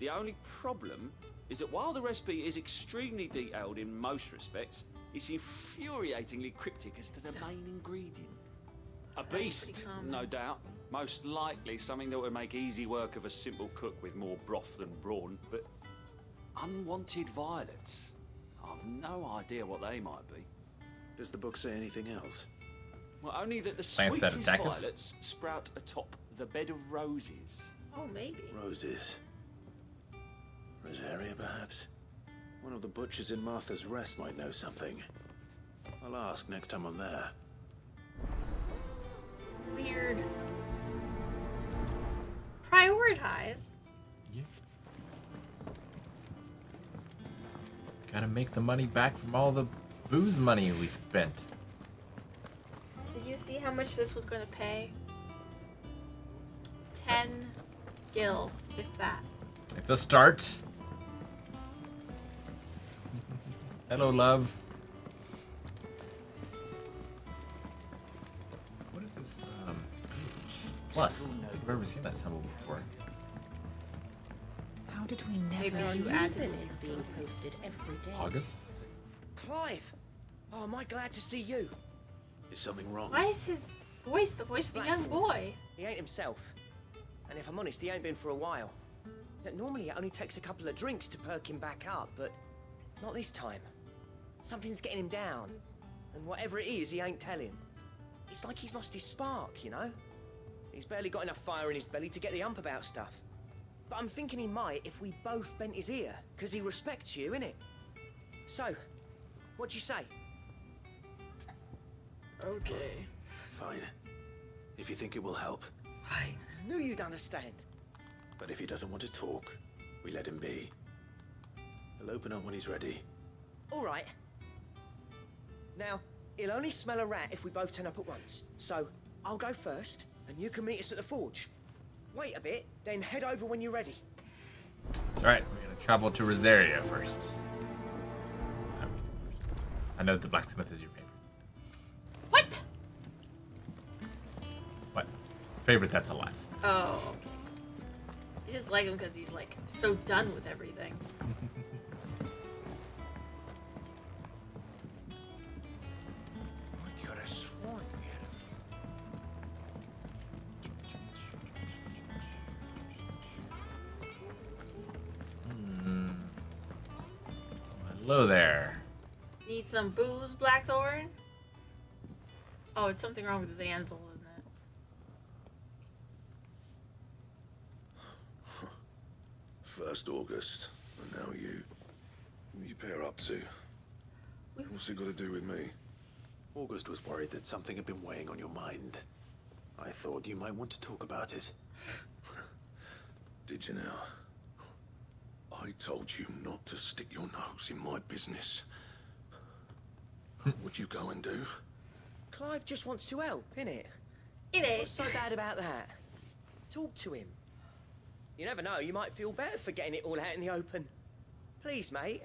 The only problem is that while the recipe is extremely detailed in most respects, it's infuriatingly cryptic as to the main ingredient. A beast, no doubt. Most likely something that would make easy work of a simple cook with more broth than brawn, but unwanted violets. I've no idea what they might be. Does the book say anything else? Well, only that the Plants that sweetest attack us? violets sprout atop the bed of roses. Oh, maybe. Roses. Rosaria, perhaps? One of the butchers in Martha's Rest might know something. I'll ask next time I'm there. Weird. Prioritize. Yeah. Gotta make the money back from all the booze money we spent. Did you see how much this was going to pay? 10 gil, if that. It's a start. Hello, love. What is this? Plus, I've never seen that symbol before. How did we never Maybe you knew added that it. it's being posted every day? August? Clive! Oh, am I glad to see you? Is something wrong? Why is his voice the voice of a young boy? He ain't himself. And if I'm honest, he ain't been for a while. Normally it only takes a couple of drinks to perk him back up, but not this time. Something's getting him down. And whatever it is, he ain't telling. It's like he's lost his spark, you know? He's barely got enough fire in his belly to get the ump about stuff. But I'm thinking he might if we both bent his ear, because he respects you, innit? So, what do you say? Okay. Fine. If you think it will help. Fine. Knew you'd understand. But if he doesn't want to talk, we let him be. He'll open up when he's ready. All right. Now, he'll only smell a rat if we both turn up at once. So, I'll go first, and you can meet us at the forge. Wait a bit, then head over when you're ready. It's alright, we're gonna travel to Rosaria first. I know the blacksmith is your favorite. What? What? Favorite that's alive. Oh, okay. I just like him because he's like so done with everything. I could have sworn we had a few. Hello there. Need some booze, Blackthorn? Oh, it's something wrong with his anvil, isn't it? First August, and now you. You pair up too. What's it got to do with me? August was worried that something had been weighing on your mind. I thought you might want to talk about it. Did you now? I told you not to stick your nose in my business. What'd you go and do? Clive just wants to help, innit? Innit? What's so bad about that? Talk to him. You never know, you might feel better for getting it all out in the open. Please, mate.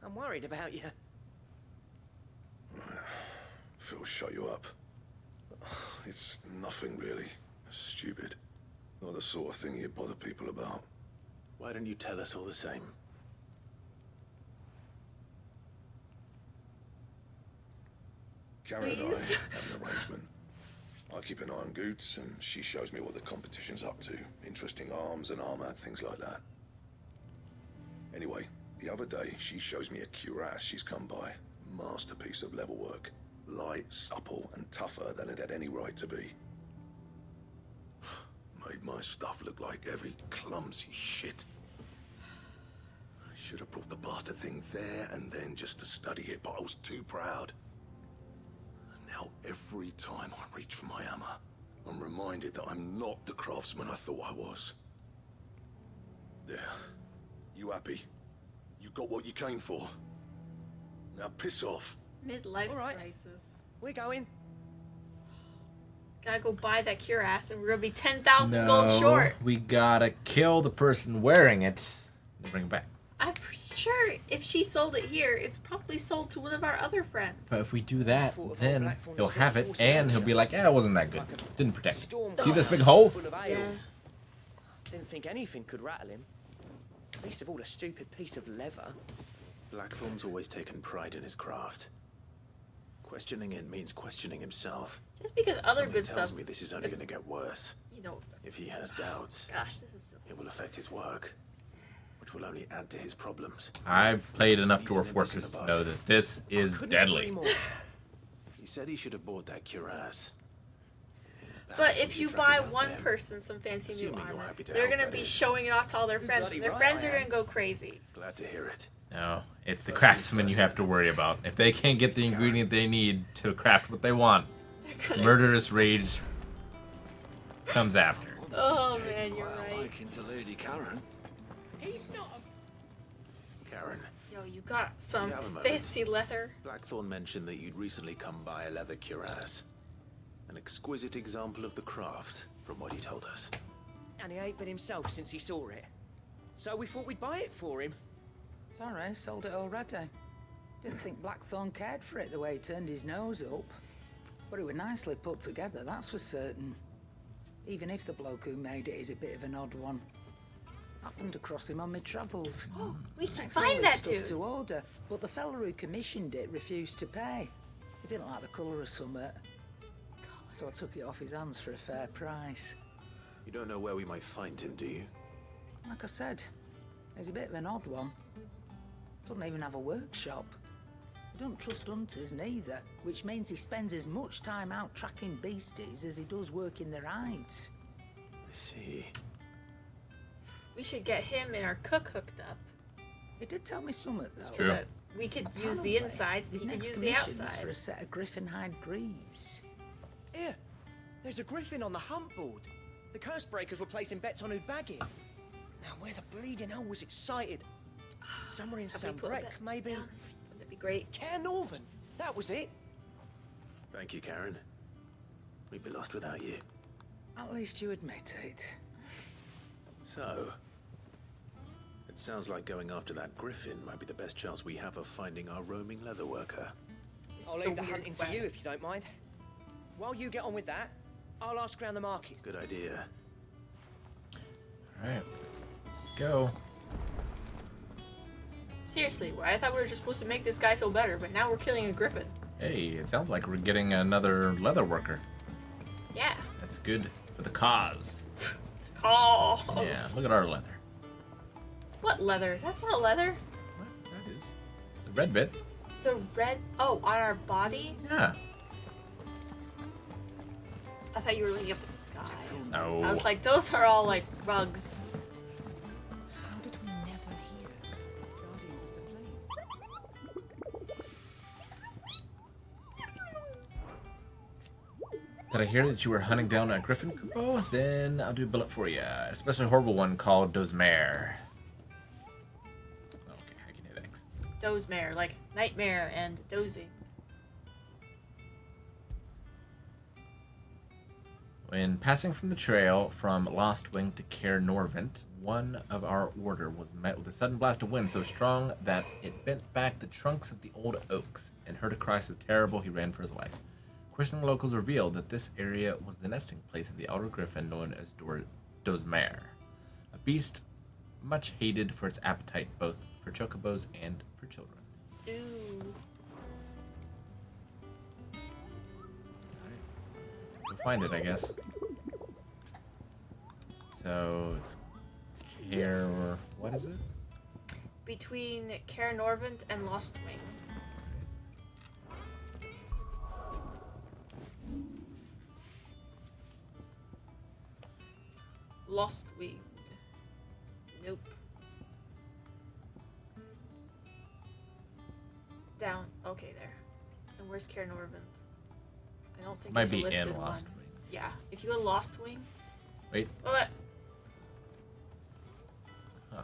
I'm worried about you. Phil shut you up. It's nothing really. Stupid. Not the sort of thing you bother people about. Why don't you tell us all the same? Karen and I have an arrangement. I keep an eye on Goots, and she shows me what the competition's up to. Interesting arms and armor, things like that. Anyway, the other day, she shows me a cuirass she's come by. Masterpiece of level work. Light, supple, and tougher than it had any right to be. Made my stuff look like heavy, clumsy shit. I should have brought the bastard thing there and then just to study it, but I was too proud. And now every time I reach for my hammer, I'm reminded that I'm not the craftsman I thought I was. There. You happy? You got what you came for. Now piss off. Midlife All right. crisis. We're going. Gotta go buy that cuirass and we're gonna be 10,000 gold short. We gotta kill the person wearing it and bring it back. I'm pretty sure if she sold it here, it's probably sold to one of our other friends. But if we do that, then he'll have it and he'll be like, yeah, it wasn't that good. Didn't protect me. See this big hole? Full of ale. Yeah. Didn't think anything could rattle him. Least of all a stupid piece of leather. Blackthorn's always taken pride in his craft. Questioning it means questioning himself. Just because other Something good tells stuff. me this is only going to get worse. You know. If he has doubts, Gosh, this is. it will affect his work, which will only add to his problems. I've played enough Dwarf Fortress to know that this is deadly. He said he should have bought that cuirass. But if you buy one person some fancy new Assuming you're armor, happy to they're help, gonna that be is. showing it off to all their friends, and their friends are gonna go crazy. Glad to hear it. No, it's the craftsman you have to worry about. If they can't get the ingredient they need to craft what they want, murderous rage comes after. Oh man, you're right. Liking to Lady Karen. He's not. Karen, Yo, you got some you have a moment? fancy leather. Blackthorn mentioned that you'd recently come by a leather cuirass. An exquisite example of the craft, from what he told us. And he ain't been himself since he saw it. So we thought we'd buy it for him. Sorry, sold it already. Didn't think Blackthorn cared for it the way he turned his nose up. But it was nicely put together, that's for certain. Even if the bloke who made it is a bit of an odd one. Happened across him on my travels. Oh, we can Next find all that this stuff dude. to order, but the fella who commissioned it refused to pay. He didn't like the colour of summit. So I took it off his hands for a fair price. You don't know where we might find him, do you? Like I said, he's a bit of an odd one. Doesn't even have a workshop. He don't trust hunters neither, which means he spends as much time out tracking beasties as he does working their hides. I see. We should get him and our cook hooked up. He did tell me something though. So that we could use the insides and his you could next use the commission's outside. for a set of griffin hide greaves. Here, there's a griffin on the hunt board. The curse breakers were placing bets on who'd bag it. Now, where the bleeding hell was excited? Somewhere in Have we put Sambrec, that maybe? down? That'd be great. Care Northern, that was it. Thank you, Karen. We'd be lost without you. At least you admit it. So, it sounds like going after that griffin might be the best chance we have of finding our roaming leather worker. I'll leave the hunting to you if you don't mind. While you get on with that, I'll ask around the market. Good idea. Alright. Let's go. Seriously, I thought we were just supposed to make this guy feel better, but now we're killing a griffin. Hey, it sounds like we're getting another leather worker. Yeah. That's good for the cause. Cause. Yeah, look at our leather. What leather? That's not leather. The red bit. The red. Oh, on our body? Yeah. I thought you were looking up at the sky. No. I was like, those are all like rugs. How did we never hear about these guardians of the flame? Did I hear that you were hunting down a griffin, Kupo? Then I'll do a bullet for you. Especially a horrible one called Dozmare. Okay, I can hit X. Dozmare, like nightmare and dozing. When passing from the trail from Lost Wing to Cair Norvent, one of our order was met with a sudden blast of wind so strong that it bent back the trunks of the old oaks, and heard a cry so terrible he ran for his life. Questioning locals revealed that this area was the nesting place of the elder griffin known as Dozmare, a beast much hated for its appetite both for chocobos and for children. Ooh. Go find it, I guess. So it's Cair. What is it? Between Cair Norvent and Lost Wing. Lost Wing. Nope. Down. Okay, there. And where's Cair Norvent? I don't think Might it's a be listed in Lost one. Wing. Yeah. If you go Lost Wing. Wait. What? Huh.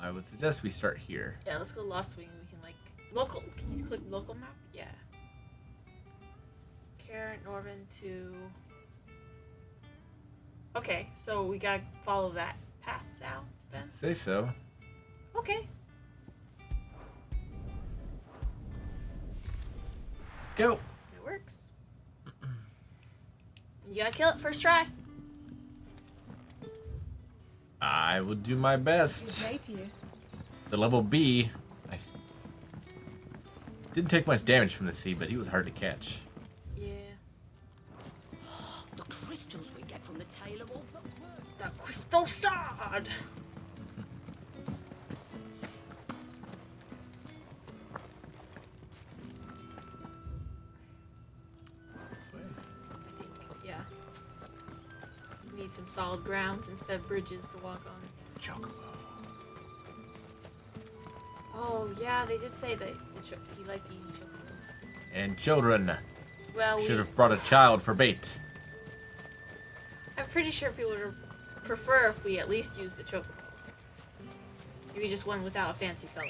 I would suggest we start here. Yeah, let's go Lost Wing and we can like local. Can you click local map? Yeah. Cair Norvent to. Okay, so we gotta follow that path down then. Say so. Okay. Let's go. It works. You gotta kill it first try. I will do my best. Say you. It's a level B. Didn't take much damage from the sea, but he was hard to catch. Yeah. The crystals we get from the tail of all but The crystal shard. need some solid ground instead of bridges to walk on. Chocobo. Oh yeah, they did say that he liked eating chocobos. And children. Well, Should have brought a child for bait. I'm pretty sure people would prefer if we at least used the chocobo. Maybe just one without a fancy color.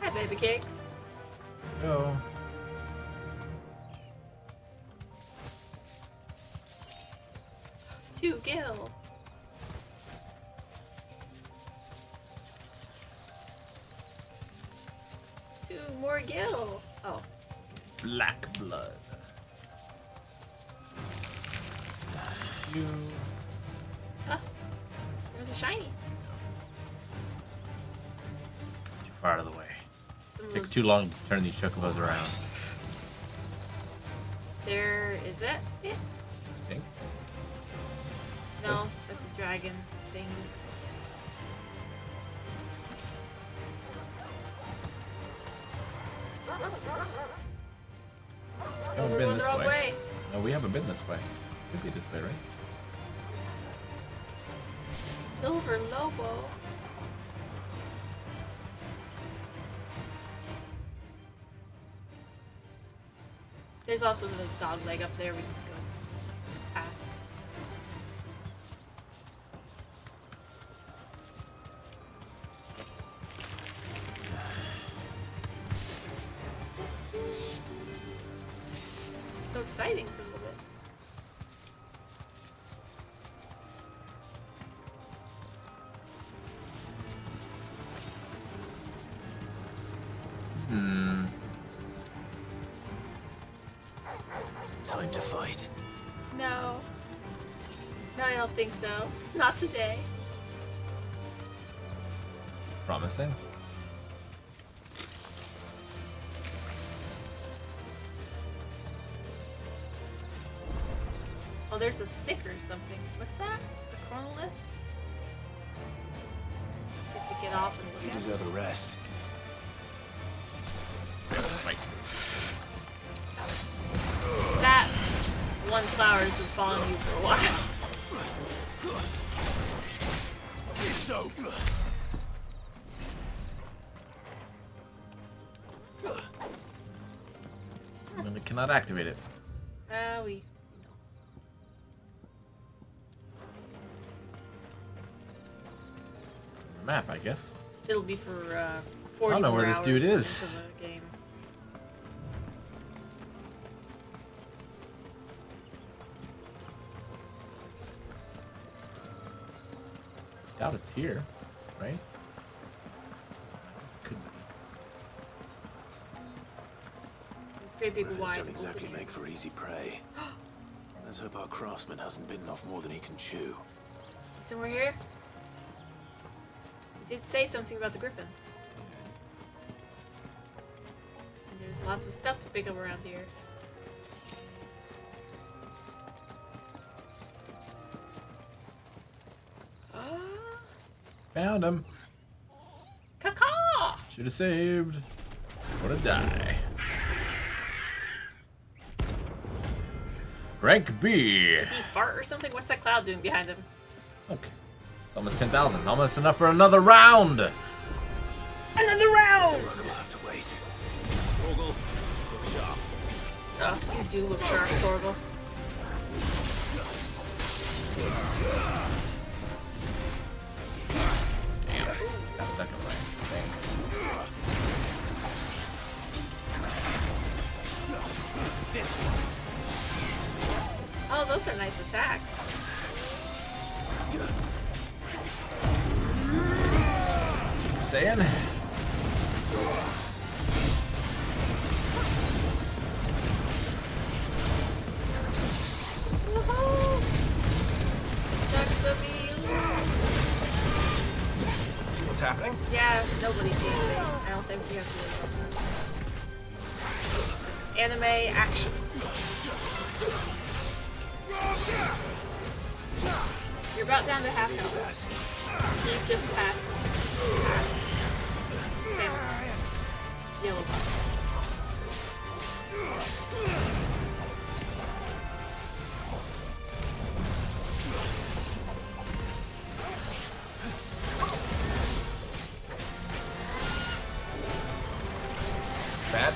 Hi, baby cakes. Go. Two gil. Two more gil. Oh. Black blood. You. Ah, there's a shiny. Too far out of the way. Some of Takes those- too long to turn these chocobos around. There is that it? I think. No, that's a dragon thingy. We haven't been this the wrong way. way. No, we haven't been this way. Could be this way, right? Silver Lobo. There's also the dog leg up there we can go past. So exciting for a little bit. Time to fight. No. No, I don't think so. Not today. Promising. Oh, there's a stick or something. What's that? A chronolith? You have to get off and You look at it. deserve a rest. Right. That one flower has been following you for a while. It's over. And it cannot activate it. We. Map, I guess. It'll be for 40 I don't know more where this dude hours is. into the game. Doubt it's here, right? I guess it could be. It's great big Rivers wide. don't exactly open make for easy prey. Let's hope our craftsman hasn't bitten off more than he can chew. See somewhere here? It did say something about the griffin. And there's lots of stuff to pick up around here. Found him. Caw-caw! Should have saved. What a die. Rank B. Did he fart or something? What's that cloud doing behind him? Okay. It's almost 10,000. Almost enough for another round. Another round! We'll have to wait. Oh, you do look sharp, Torgal. Damn. Got stuck in my thing. This one. Oh, those are nice attacks. Saying? Woohoo! Attacks the See what's happening? Yeah, nobody sees it. I don't think we have to worry about that. Just anime action. You're about down to half health. He's just past half. Stamina. Yellow button. bad.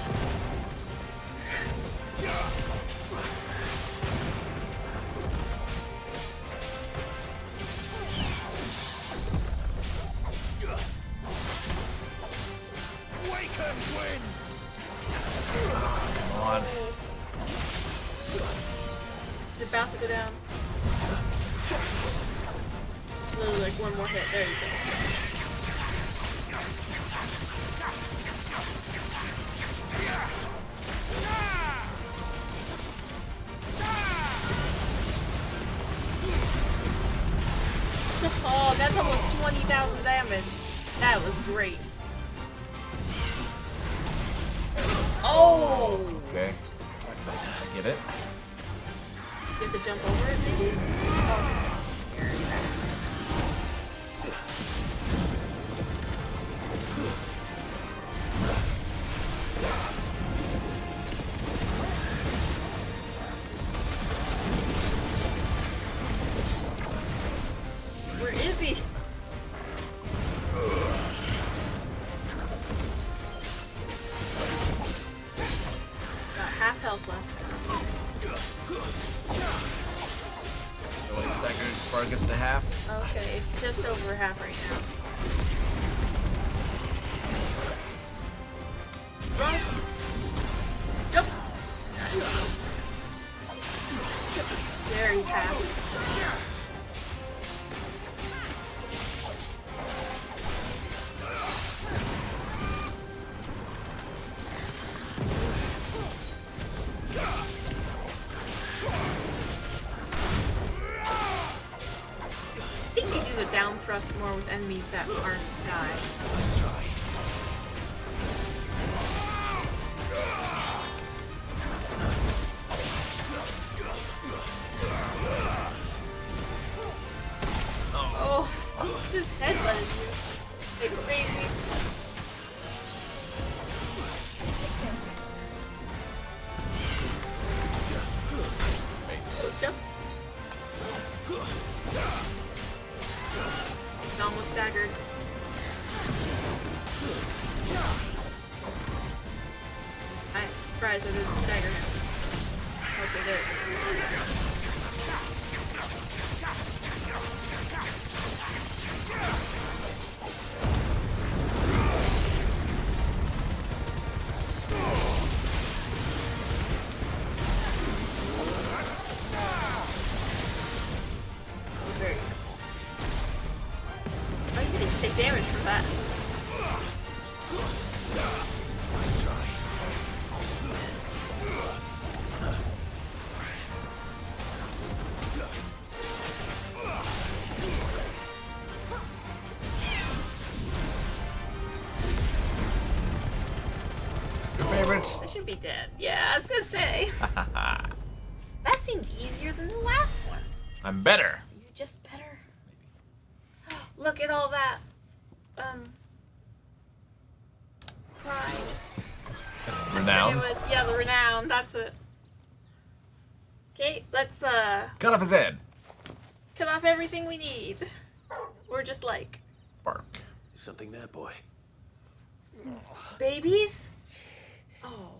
Waken winds! Come on. Is it about to go down? Literally like one more hit. There you go. Oh, that's almost 20,000 damage. That was great. Oh! Okay. That's better. I get it. You have to jump over it, maybe? Oh, here. Where is he? Got half health left. So it's staggered before it gets to half. Okay, it's just over half right now. Run! Jump! There, he's half. I think you do the down thrust more with enemies that aren't sky. Let's try. Oh, just headbutted you. Like crazy. Jump. It's almost staggered. I'm surprised I didn't stagger him. Okay, there. Very good. Oh, you didn't take damage from that. Let's try. Your favorite? I should be dead. Yeah, I was gonna say. That seemed easier than the last one. I'm better. You're just better. Look at all that. Pride. Renown. Yeah, the renown. That's it. Okay, let's Cut off his head. cut off everything we need. We're just like Bark. Is something there, boy? babies. Oh.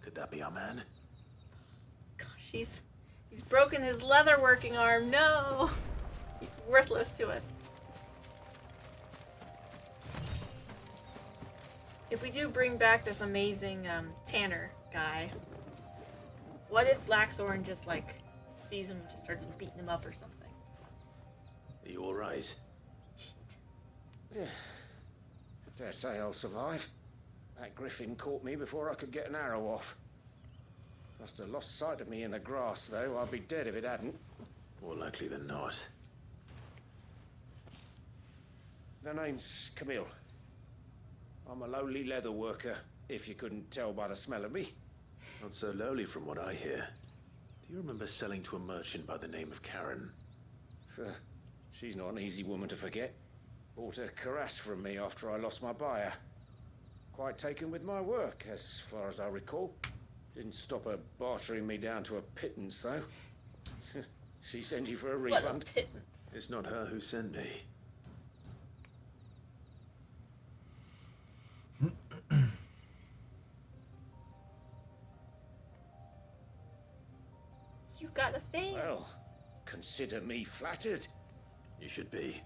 Could that be our man? Gosh, he's broken his leatherworking arm. No, he's worthless to us. If we do bring back this amazing Tanner guy, what if Blackthorn just like sees him and just starts beating him up or something? Are you all right? Yeah. Dare say I'll survive. That griffin caught me before I could get an arrow off. Must have lost sight of me in the grass, though. I'd be dead if it hadn't. More likely than not. The name's Camille. I'm a lowly leather worker, if you couldn't tell by the smell of me. Not so lowly from what I hear. Do you remember selling to a merchant by the name of Karen? She's not an easy woman to forget. Bought a cuirass from me after I lost my buyer. Quite taken with my work, as far as I recall. Didn't stop her bartering me down to a pittance, though. She sent you for a refund. What a pittance. It's not her who sent me. you've got the fame. Well, consider me flattered. You should be.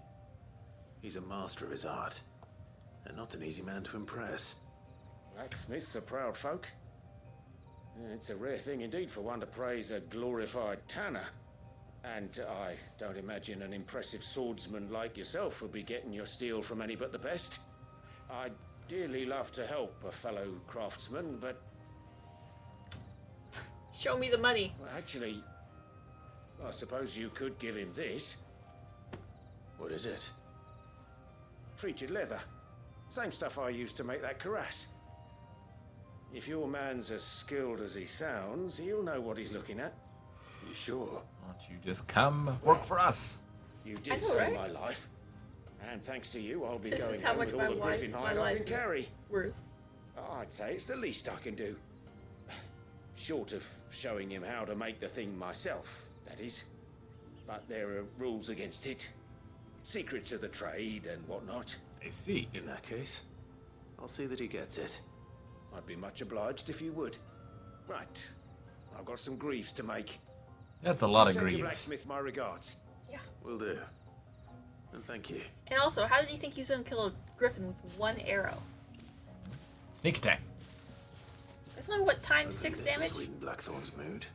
He's a master of his art, and not an easy man to impress. Blacksmiths are proud folk. It's a rare thing indeed for one to praise a glorified tanner. And I don't imagine an impressive swordsman like yourself would be getting your steel from any but the best. I'd dearly love to help a fellow craftsman, but... Show me the money. Well, actually, I suppose you could give him this. What is it? Treated leather. Same stuff I used to make that cuirass. If your man's as skilled as he sounds, he'll know what he's looking at. You sure? Why don't you just come work for us? You did know, save right? my life. And thanks to you, I'll be This going is how home much with all the my griffin life hide I can is carry. worth. I'd say it's the least I can do. Short of showing him how to make the thing myself, that is. But there are rules against it. Secrets of the trade and whatnot. I see. In that case, I'll see that he gets it. I'd be much obliged if you would. Right. I've got some greaves to make. That's a lot of Send your greaves. blacksmith my regards. Yeah. Will do. And thank you. And also, how did you think he was going to kill a griffin with one arrow? Sneak attack. That's only what, times 6 damage? Sweeten Blackthorn's mood.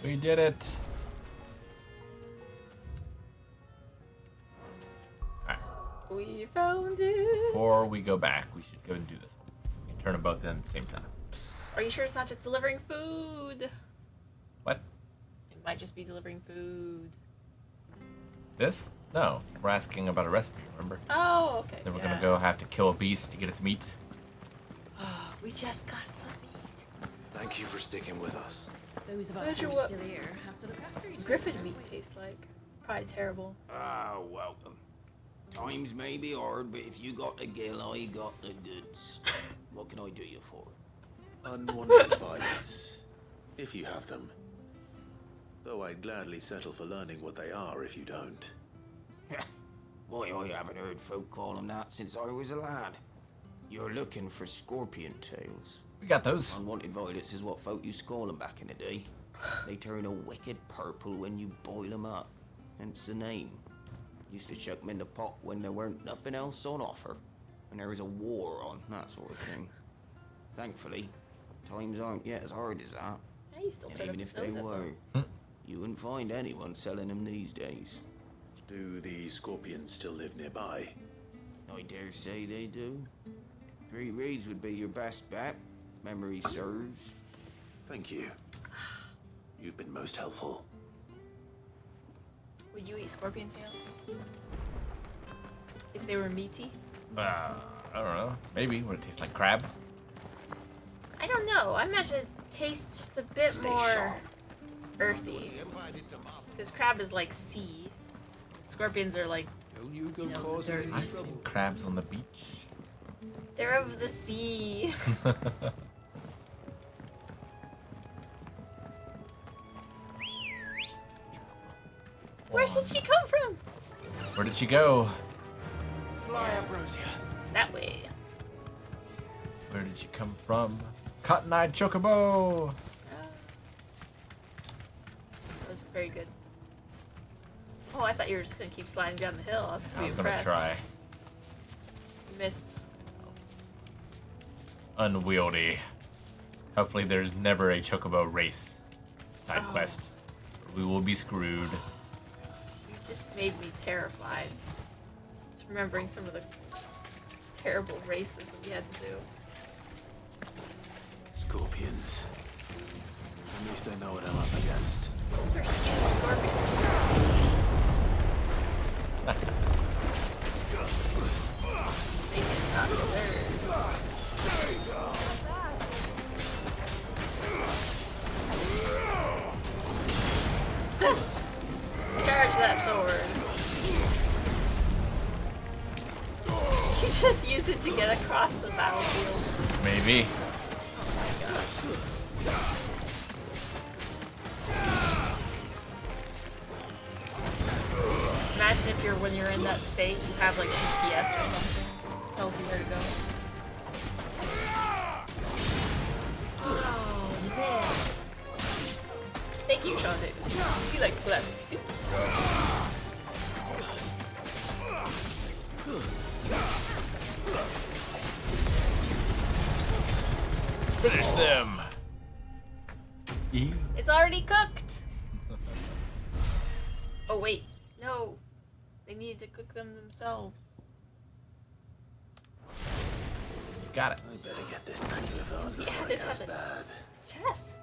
We did it. Alright. We found it. Before we go back, we should go and do this one. We can turn them both in at the same time. Are you sure it's not just delivering food? What? It might just be delivering food. This? No. We're asking about a recipe, remember? Oh, okay. Then we're gonna go have to kill a beast to get its meat. Oh, we just got some meat. Thank you for sticking with us. Those of us Imagine who are what still here have to look after each other. Griffin meat tastes like. Probably terrible. Ah, welcome. Times may be hard, but if you got the gill, I got the goods. What can I do you for? Unwanted violence, if you have them. Though I'd gladly settle for learning what they are if you don't. Why, I haven't heard folk call them that since I was a lad. You're looking for scorpion tails. We got those. Unwanted violets is what folk used to call them back in the day. They turn a wicked purple when you boil them up. Hence the name. Used to chuck them in the pot when there weren't nothing else on offer. When there was a war on, that sort of thing. Thankfully, times aren't yet as hard as that. Yeah, you still And turn even up if his they nose at were, them. you wouldn't find anyone selling them these days. Do the scorpions still live nearby? I dare say they do. 3 reeds would be your best bet, memory serves. Thank you. You've been most helpful. Would you eat scorpion tails? If they were meaty? I don't know. Maybe. Would it taste like crab? I don't know. I imagine it tastes just a bit more earthy. Because crab is like sea. Scorpions are like, you know, the dirt. I've seen crabs on the beach. They're of the sea. Where did she come from? Where did she go? Fly, Ambrosia. That way. Where did she come from? Cotton-eyed chocobo! That was very good. Oh, I thought you were just gonna keep sliding down the hill. I was I was gonna impressed. try. You missed. Unwieldy. Hopefully there's never a chocobo race side quest. We will be screwed. You just made me terrified. Just remembering some of the terrible races that we had to do. Scorpions. At least I know what I'm up against. Those are huge scorpions. They did not deserve. Charge that sword. You just use it to get across the battlefield. Maybe. Imagine if when you're in that state, you have like GPS or something. Tells you where to go. Oh Thank you, Sean Davis. You like glasses too. Finish them. It's already cooked. Oh wait, no. They needed to cook them themselves. Got it. I better get this back to the phone Yeah, before this it goes has a bad. chest.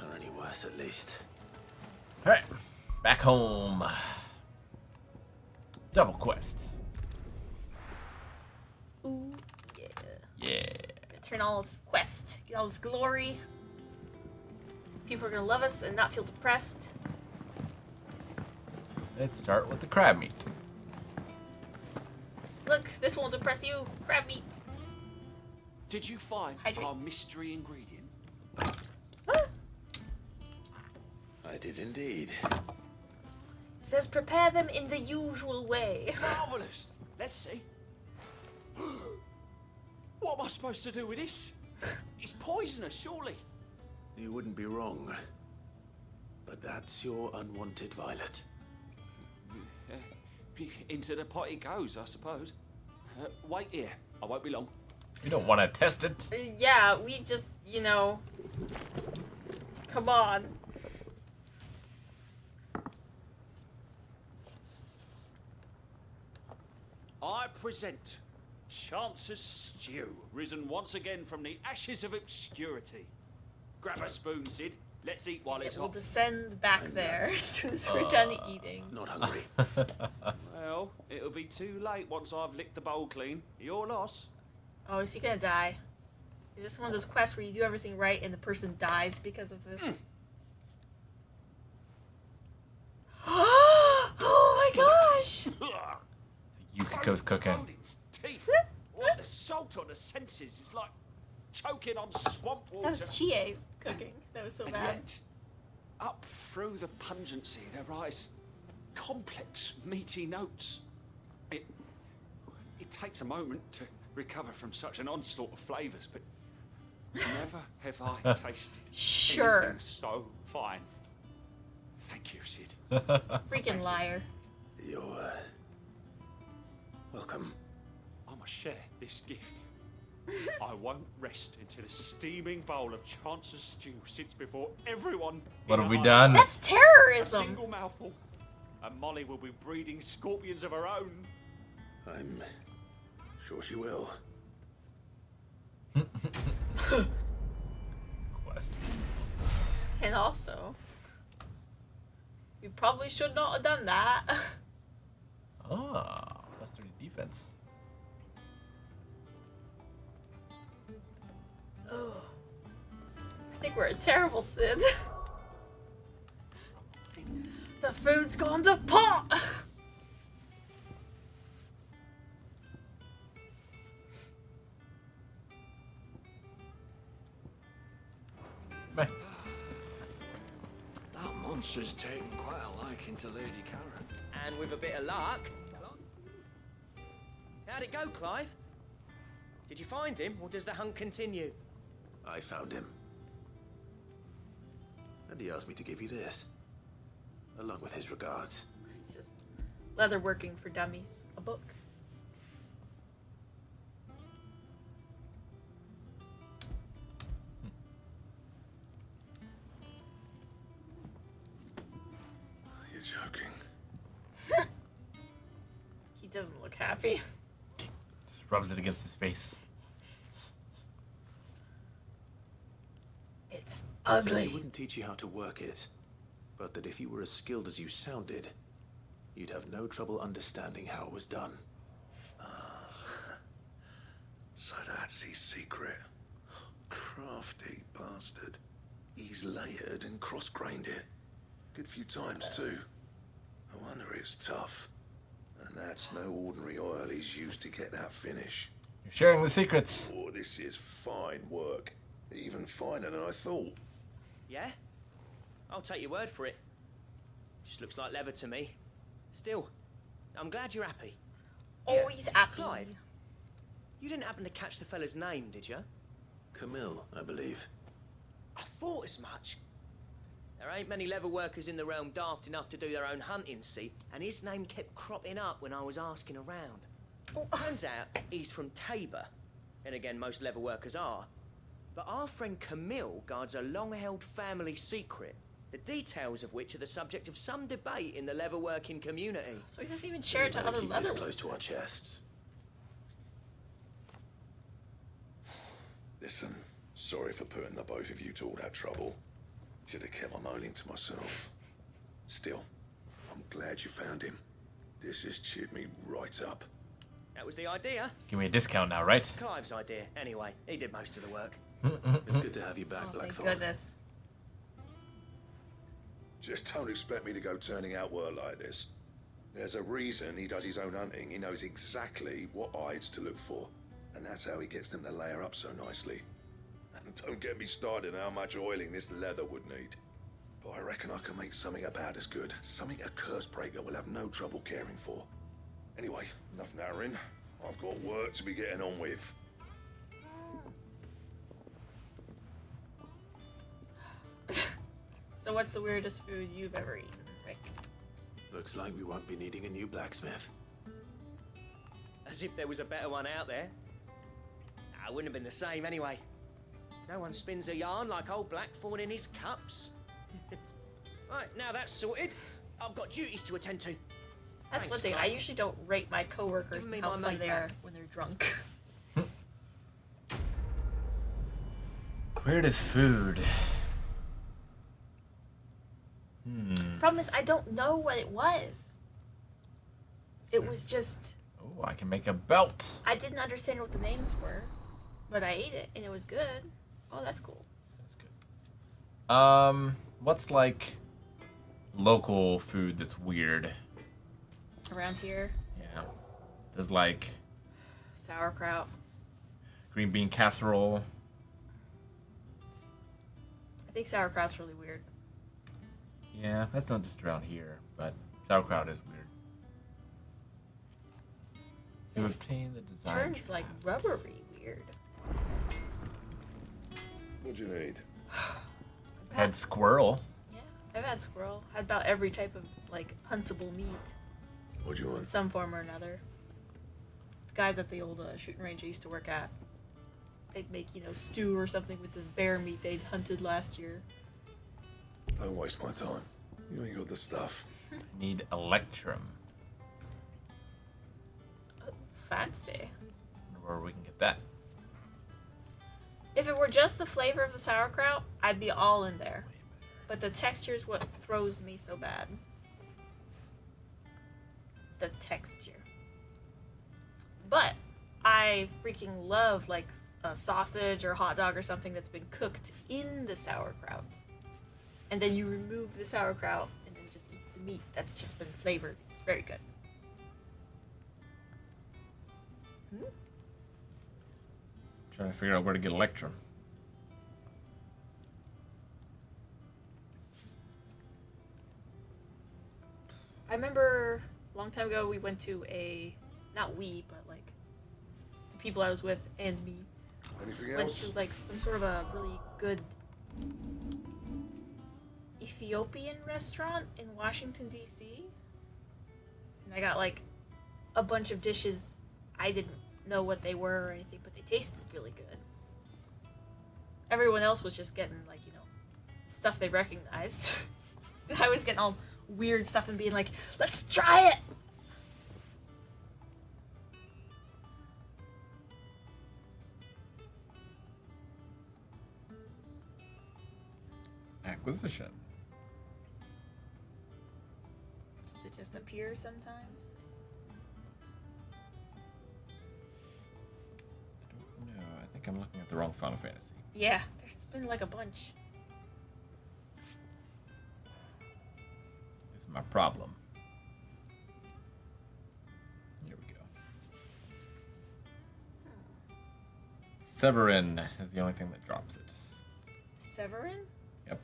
Or any worse, at least. All right, back home. Double quest. Ooh, yeah. Yeah. Turn all this quest, get all this glory. People are gonna love us and not feel depressed. Let's start with the crab meat. Look, this won't depress you. Crab meat. Did you find our mystery ingredient? I did indeed. It says prepare them in the usual way. Marvelous. Let's see. What am I supposed to do with this? It's poisonous, surely. You wouldn't be wrong. But that's your unwanted violet. Into the pot it goes, I suppose. Wait here. I won't be long. You don't want to test it. Yeah, we just, you know. Come on. I present Chance's Stew, risen once again from the ashes of obscurity. Grab a spoon, Sid. Let's eat while it's It will hot. descend back there as soon as we're done eating. Not hungry. Well, it'll be too late once I've licked the bowl clean. Your loss. Oh, is he gonna die? Is this one of those quests where you do everything right and the person dies because of this? Oh my gosh! Yukiko's cooking. Teeth. What the salt on the senses? It's like choking on swamp water. That was Chie's cooking. That was so And bad. yet, up through the pungency, there rise complex, meaty notes. It takes a moment to recover from such an onslaught of flavours, but never have I tasted Sure. anything so fine. Thank you, Sid. Freaking liar. You're welcome. I must share this gift. I won't rest until a steaming bowl of Chance's Stew sits before everyone. What in have a we hut. done? That's terrorism. A single mouthful, and Molly will be breeding scorpions of her own. I'm sure she will. Quest. And also, we probably should not have done that. Ah, plus 30 defense. Oh. I think we're a terrible Sid. The food's gone to pot! That monster's taken quite a liking to Lady Karen. And with a bit of luck. How'd it go, Clive? Did you find him, or does the hunt continue? I found him. And he asked me to give you this. Along with his regards. It's just leather working for dummies. A book. You're joking. He doesn't look happy. Just rubs it against his face. It's Said ugly. he wouldn't teach you how to work it, but that if you were as skilled as you sounded, you'd have no trouble understanding how it was done. So that's his secret. Crafty bastard. He's layered and cross-grained it. Good few times too. No wonder it's tough. And that's no ordinary oil he's used to get that finish. You're sharing the secrets. Oh, this is fine work. Even finer than I thought. Yeah? I'll take your word for it. Just looks like leather to me. Still, I'm glad you're happy. Always happy. Clive, you didn't happen to catch the fella's name, did you? Camille, I believe. I thought as much. There ain't many leather workers in the realm daft enough to do their own hunting, see? And his name kept cropping up when I was asking around. Turns out he's from Tabor. And again, most leather workers are. But our friend Camille guards a long-held family secret, the details of which are the subject of some debate in the leather-working community. So he doesn't even share it to other leather This close workers. to our chests. Listen, sorry for putting the both of you to all that trouble. Should have kept my moaning to myself. Still, I'm glad you found him. This has cheered me right up. That was the idea. Give me a discount now, right? Clive's idea, anyway. He did most of the work. It's good to have you back, Oh, thank Blackthorn. goodness. Just don't expect me to go turning out work like this. There's a reason he does his own hunting. He knows exactly what hides to look for. And that's how he gets them to layer up so nicely. And don't get me started on how much oiling this leather would need. But I reckon I can make something about as good. Something a Cursebreaker will have no trouble caring for. Anyway, enough narrowing. I've got work to be getting on with. So what's the weirdest food you've ever eaten, Rick? Looks like we won't be needing a new blacksmith. As if there was a better one out there. It wouldn't have been the same anyway. No one spins a yarn like old Blackthorn in his cups. Right, now that's sorted. I've got duties to attend to. That's Thanks, one thing. Clive. I usually don't rate my coworkers Give me and how my fun money they are back. when they're drunk. Weirdest food. Problem is, I don't know what it was. It was just, Oh, I can make a belt. I didn't understand what the names were, but I ate it and it was good. Oh, that's cool. What's like local food that's weird? Around here, Yeah. There's like sauerkraut. green bean casserole. I think sauerkraut's really weird. Yeah, that's not just around here, but sauerkraut is weird. To obtain the desired. Turns like rubbery weird. What'd you need? Had squirrel. Yeah, I've had squirrel. Had about every type of like huntable meat What'd you in want? some form or another. The guys at the old shooting range I used to work at, they'd make stew or something with this bear meat they'd hunted last year. Don't waste my time. You ain't got the stuff. Need electrum. Fancy. Wonder where we can get that. If it were just the flavor of the sauerkraut, I'd be all in there. But the texture is what throws me so bad. The texture. But I freaking love like a sausage or hot dog or something that's been cooked in the sauerkraut. And then you remove the sauerkraut and then just eat the meat that's just been flavored. It's very good. Trying to figure out where to get electrum. I remember a long time ago we went to not we, but like the people I was with and me Anything went else? to like some sort of a really good Ethiopian restaurant in Washington, D.C. And I got like a bunch of dishes. I didn't know what they were or anything, but they tasted really good. Everyone else was just getting like, stuff they recognized. I was getting all weird stuff and being like, let's try it! Acquisition. Does it just appear sometimes? No, I think I'm looking at the wrong Final Fantasy. Yeah, there's been like a bunch. This is my problem. Here we go. Severin is the only thing that drops it. Severin? Yep.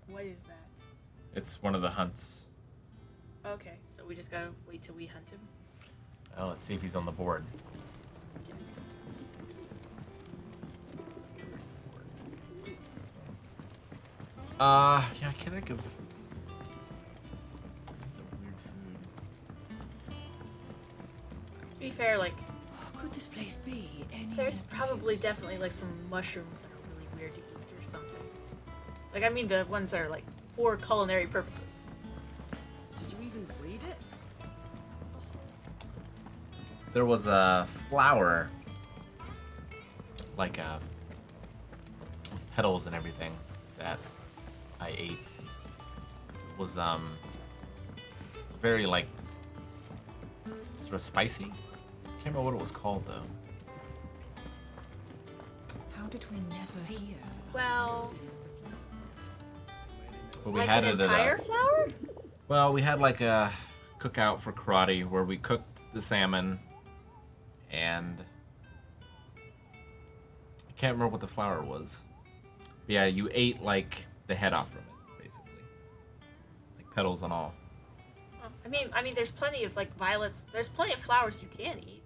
What is that? It's one of the hunts. Okay, so we just gotta wait till we hunt him. Well, let's see if he's on the board. Yeah, I can't think of weird food. To be fair, like, Could this place be any? there's probably definitely like some mushrooms that are really weird to eat or something. Like, I mean, the ones that are like for culinary purposes. Did you even read it? There was a flower, like with petals and everything, that I ate. It was it's very like sort of spicy. Can't remember what it was called though. How did we never hear? Well, But we like had an it at entire flower? well, we had like a cookout for karate where we cooked the salmon, and I can't remember what the flower was. But yeah, you ate like the head off from it, basically, like petals and all. Oh, I mean, there's plenty of like violets. There's plenty of flowers you can eat.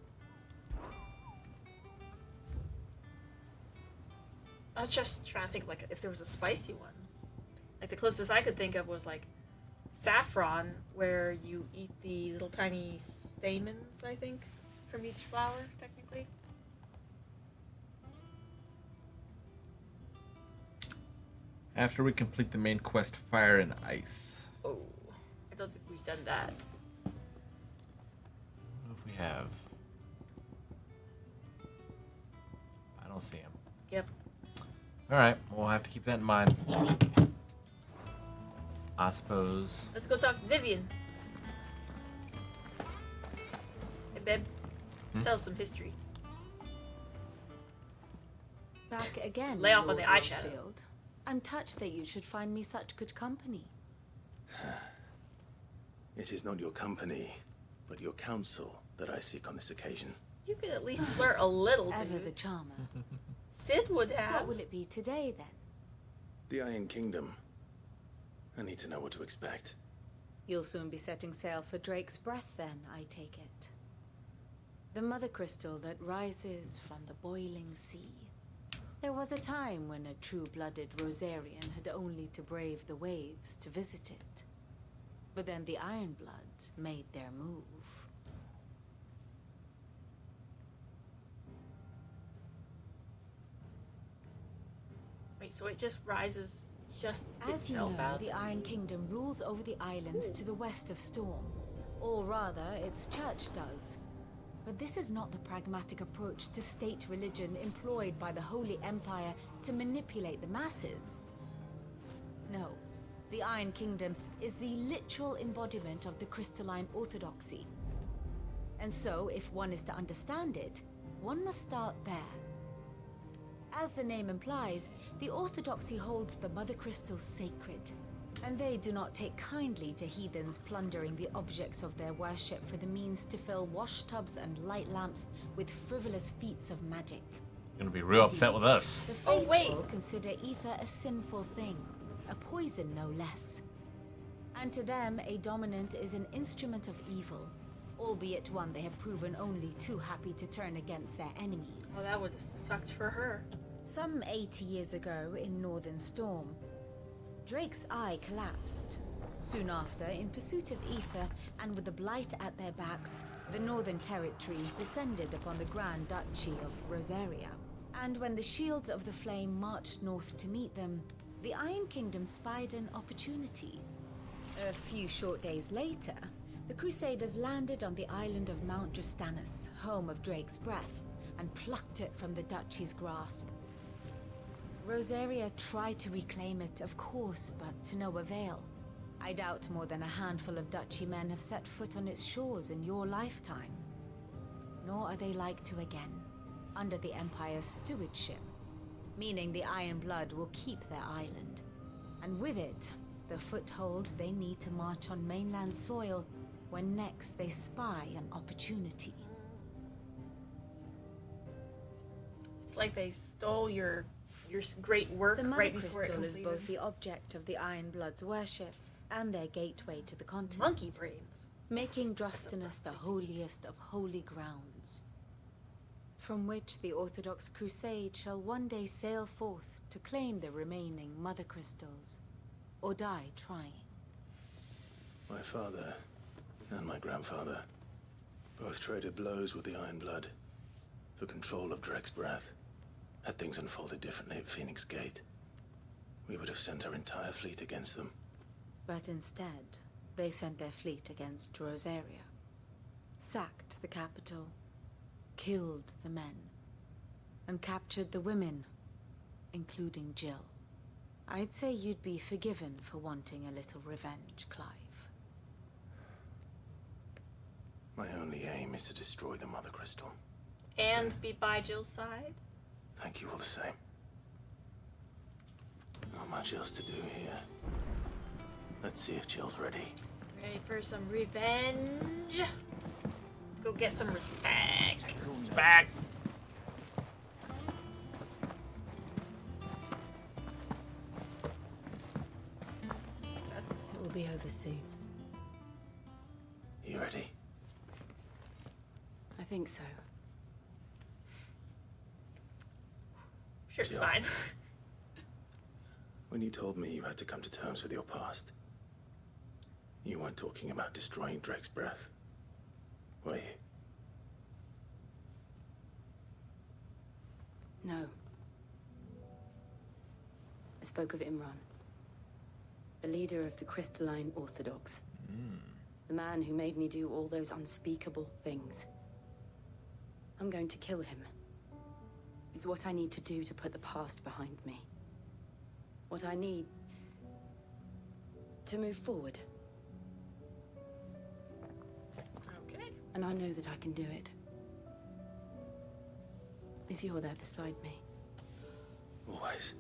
I was just trying to think like if there was a spicy one. Like the closest I could think of was like saffron, where you eat the little tiny stamens, I think, from each flower, technically. After we complete the main quest, Fire and Ice. Oh, I don't think we've done that. What if we have? I don't see him. Yep. All right, we'll have to keep that in mind. I suppose. Let's go talk to Vivian. Hey, babe. Tell us some history. Back again. Lay off on the Lord eyeshadow. Rosefield. I'm touched that you should find me such good company. It is not your company, but your counsel that I seek on this occasion. You could at least flirt a little, Ever dude. the charmer. Sid would have. What will it be today, then? The Iron Kingdom. I need to know what to expect. You'll soon be setting sail for Drake's Breath, then, I take it. The mother crystal that rises from the boiling sea. There was a time when a true-blooded Rosarian had only to brave the waves to visit it. But then the Ironblood made their move. Wait, so it just rises just As you itself know, out? the Iron Kingdom rules over the islands to the west of Storm. Or rather, its church does. But this is not the pragmatic approach to state religion employed by the Holy Empire to manipulate the masses. No, the Iron Kingdom is the literal embodiment of the crystalline orthodoxy. And so, if one is to understand it, one must start there. As the name implies, the orthodoxy holds the mother crystals sacred, and they do not take kindly to heathens plundering the objects of their worship for the means to fill washtubs and light lamps with frivolous feats of magic. You're gonna be real upset with us. The faithful consider ether a sinful thing, a poison no less. And to them, a dominant is an instrument of evil, albeit one they have proven only too happy to turn against their enemies. Oh, that would have sucked for her. Some 80 years ago in Northern Storm, Drake's eye collapsed. Soon after, in pursuit of ether and with the blight at their backs, the Northern Territories descended upon the Grand Duchy of Rosaria. And when the Shields of the Flame marched north to meet them, the Iron Kingdom spied an opportunity. A few short days later, the Crusaders landed on the island of Mount Justanus, home of Drake's Breath, and plucked it from the Duchy's grasp. Rosaria tried to reclaim it, of course, but to no avail. I doubt more than a handful of Duchy men have set foot on its shores in your lifetime. Nor are they like to again, under the Empire's stewardship, meaning the Iron Blood will keep their island, and with it, the foothold they need to march on mainland soil when next they spy an opportunity. It's like they stole your great work The Mother right before it Crystal is completed. both the object of the Iron Blood's worship and their gateway to the continent. Monkey brains. Making Drostanus the holiest of holy grounds, from which the Orthodox Crusade shall one day sail forth to claim the remaining Mother Crystals. or die trying. My father and my grandfather both traded blows with the Iron Blood for control of Drek's breath. Had things unfolded differently at Phoenix Gate, we would have sent our entire fleet against them. But instead, they sent their fleet against Rosaria, sacked the capital, killed the men, and captured the women, including Jill. I'd say you'd be forgiven for wanting a little revenge, Clive. My only aim is to destroy the Mother Crystal. And be by Jill's side? Thank you all the same. Not much else to do here. Let's see if Jill's ready. Ready for some revenge? Let's go get some respect. Respect! It will be over soon. You ready? I think so. Sure, it's Jill. fine. When you told me you had to come to terms with your past, you weren't talking about destroying Drek's breath, were you? No. I spoke of Imran, the leader of the Crystalline Orthodox. The man who made me do all those unspeakable things. I'm going to kill him. It's what I need to do to put the past behind me. What I need to move forward. Okay. And I know that I can do it. If you're there beside me. Always.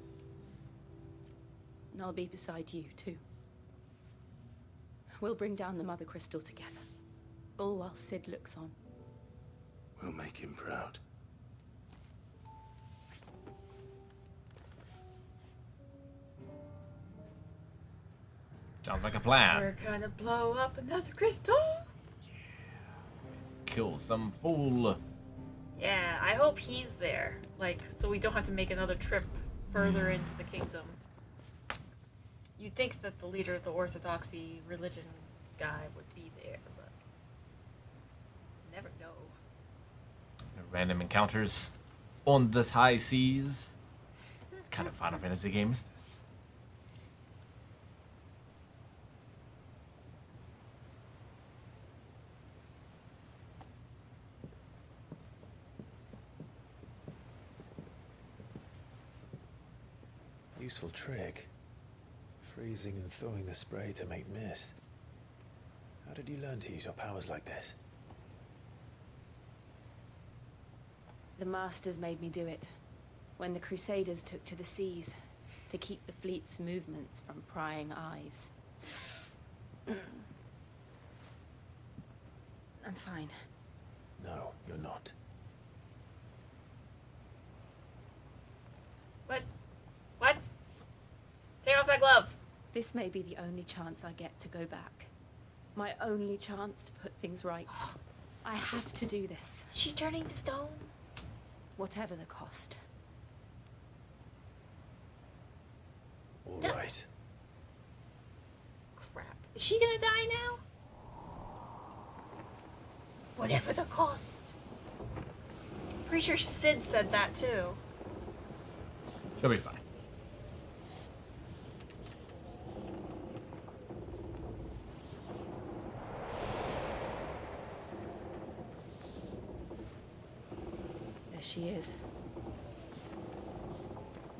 And I'll be beside you, too. We'll bring down the Mother Crystal together. All while Sid looks on. We'll make him proud. Sounds like a plan. We're gonna blow up another crystal. Kill some fool. Yeah, I hope he's there. Like, so we don't have to make another trip further into the kingdom. You'd think that the leader of the Orthodoxy religion guy would be there, but never know. Random encounters on the high seas. What kind of Final Fantasy game is this? Useful trick. Freezing and thawing the spray to make mist. How did you learn to use your powers like this? The Masters made me do it. When the Crusaders took to the seas, to keep the fleet's movements from prying eyes. I'm fine. No, you're not. What? What? Take off that glove. This may be the only chance I get to go back. My only chance to put things right. I have to do this. Is she turning to stone? Whatever the cost. All No. right. Crap. Is she gonna die now? Whatever the cost. Pretty sure Sid said that too. She'll be fine. There she is.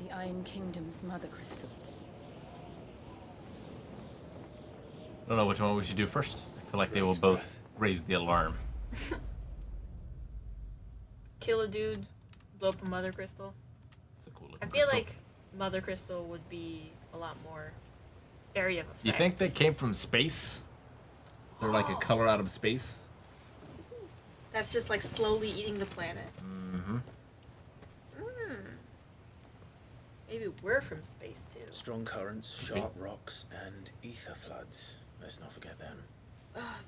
The Iron Kingdom's Mother Crystal. I don't know which one we should do first. I feel like they will both raise the alarm. Kill a dude, blow up a Mother Crystal. It's a cool I looking feel crystal. like Mother Crystal would be a lot more area of effect. You think they came from space? They're like a color out of space? That's just like slowly eating the planet? Mm-hmm. Maybe we're from space too. Strong currents, sharp rocks, and ether floods. Let's not forget them.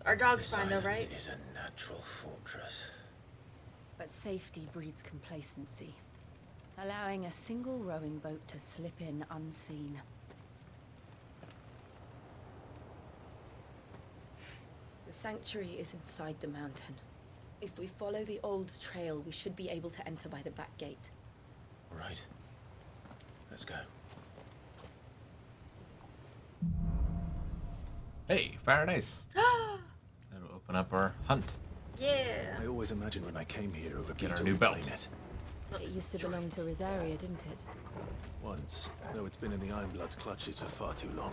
Our dog's This fine though, island right? is a natural fortress. But safety breeds complacency. Allowing a single rowing boat to slip in unseen. sanctuary is inside the mountain. If we follow the old trail, we should be able to enter by the back gate. All right. Let's go. Hey, fire and ice. That'll open up our hunt. Yeah. I always imagined when I came here it would Get be our to new belt. reclaim it. It used to belong to Rosaria, didn't it? Once, though it's been in the Ironblood's clutches for far too long.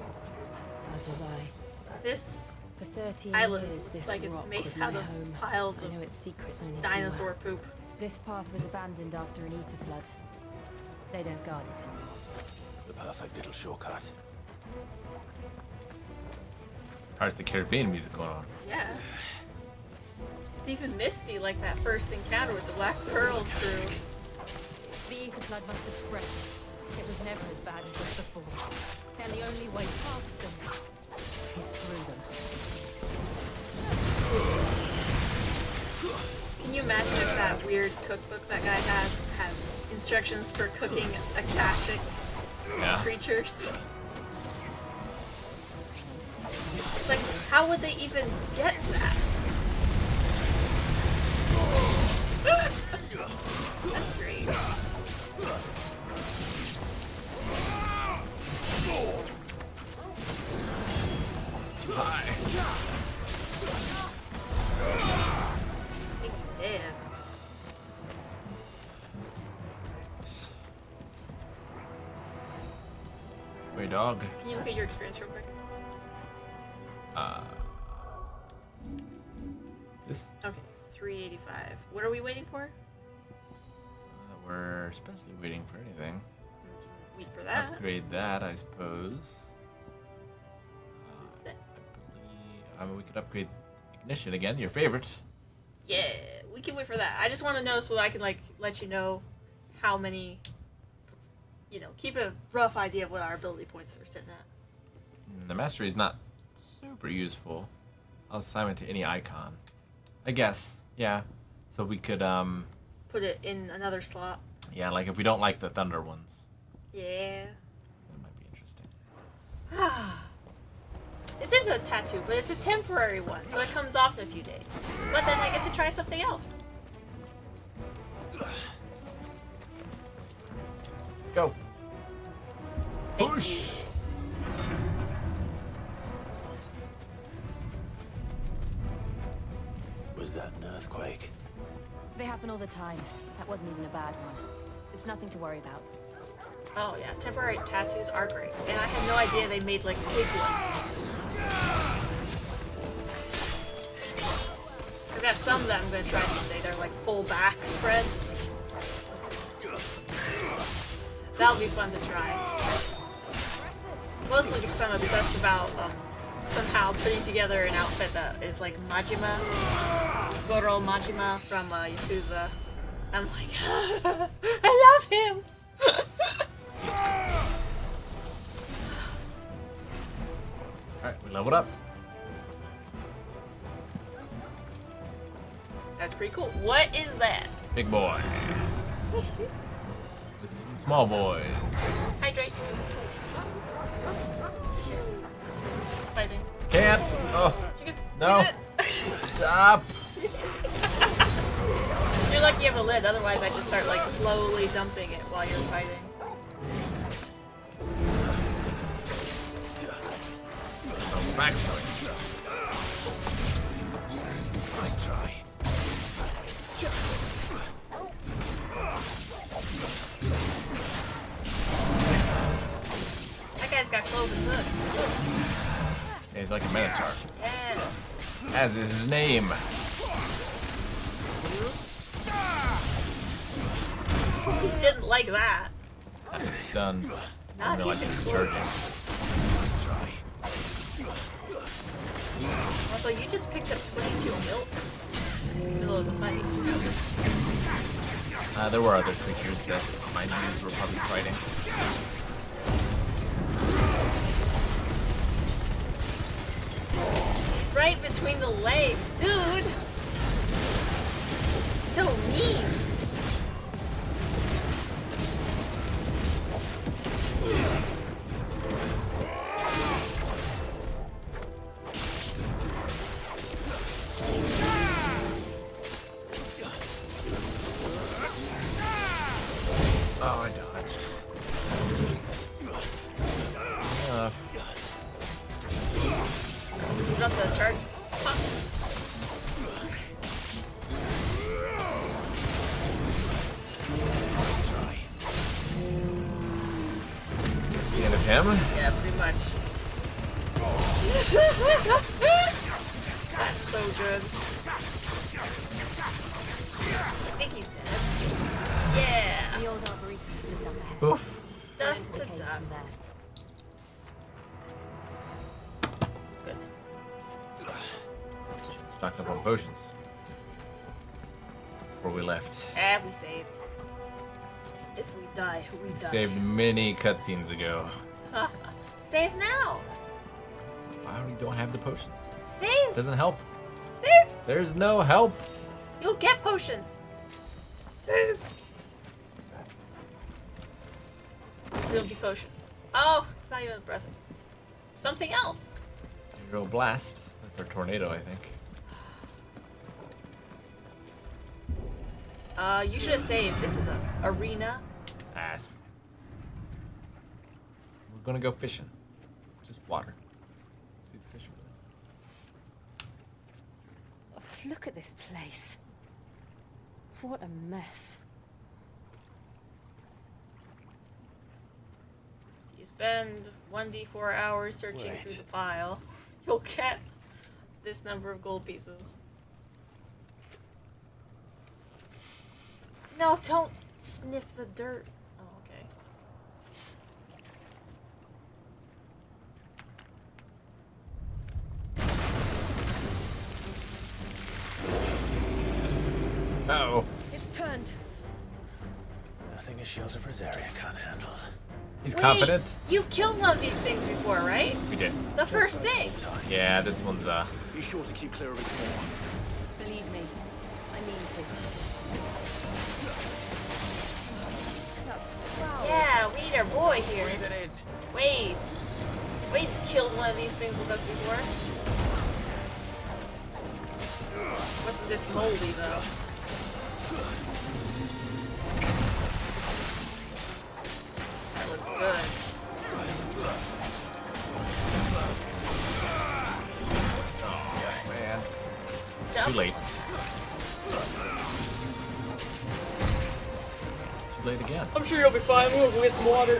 As was I. This For 13 island years, looks this like it's rock made was out my of home. piles I of know its secrets only too dinosaur well. poop. This path was abandoned after an ether flood. They don't guard it anymore. The perfect little shortcut. Pirates of the Caribbean music going on. Yeah. It's even misty like that first encounter with the Black Pearls crew. The ether flood must have spread. It was never as bad as this before. And the only way past them is through them. Can you imagine if that weird cookbook that guy has instructions for cooking Akashic creatures? It's like, how would they even get that? That's great. Too high. I think he did. Wait, dog. Can you look at your experience real quick? This? Okay, 385. What are we waiting for? We're especially waiting for anything. Wait for that. Upgrade that, I suppose. I mean, we could upgrade ignition again, your favorite. Yeah, we can wait for that. I just want to know so that I can like let you know how many, keep a rough idea of what our ability points are sitting at. The mastery is not super useful. I'll assign it to any icon. I guess, yeah. So we could, Put it in another slot. yeah, like if we don't like the thunder ones. Yeah. That might be interesting. This is a tattoo, but it's a temporary one, so it comes off in a few days. But then I get to try something else. Let's go. Push! Was that an earthquake? They happen all the time. That wasn't even a bad one. It's nothing to worry about. Oh yeah, temporary tattoos are great. And I had no idea they made like big ones. I've got some that I'm gonna try someday. They're like full back spreads. That'll be fun to try. Mostly because I'm obsessed about somehow putting together an outfit that is like Majima, Goro Majima from Yakuza. I'm like, I love him! Alright, we leveled up. That's pretty cool. What is that? Big boy. With some small boys. Hydrate. Fighting. Can't. Oh. No. Stop. You're lucky you have a lid, otherwise I just start like slowly dumping it while you're fighting. Oh, backswing. Nice try. That guy's got cloven hooves. Yeah, he's like a minotaur. Yeah. As is his name. He didn't like that. I'm stunned. I Not didn't realize he even was close. charging. Nice try. Although you just picked up 22 mil in the middle of the fight. There were other creatures that my dudes were probably fighting. Right between the legs, dude! So mean! want the charge? Huh. That's the end of him. Yeah, pretty much. That's so good. I think he's dead. Yeah. The old arboretum is just up ahead. Oof. Dust to dust. Good. Stocked up on potions before we left. And we saved. If we die, we die. Saved many cutscenes ago. Save now. I already don't have the potions. Save. Doesn't help. Save. There's no help. You'll get potions. Save. Real potion. Oh, it's not even a breath. Something else. Hero blast. That's our tornado, I think. You should have saved. This is an arena. Ass. We're gonna go fishing. Just water. See the fish over there. Oh, look at this place. What a mess. You spend 1d4 hours searching Wait. through the pile. You'll get this number of gold pieces. No, don't sniff the dirt. Oh, okay. Uh-oh. It's turned. Nothing a shield of Rosaria can't handle. He's Wait, confident. You've killed one of these things before, right? We did. The first thing. Yeah, this one's Be sure to keep clear of his more. Believe me, I mean to. That's foul. Yeah, we need our boy here. Breathe it in. Wade. Wade's killed one of these things with us before. Wasn't this moldy though? That looked good. man. Dump. Too late. Too late again. I'm sure you'll be fine. We'll go get some water.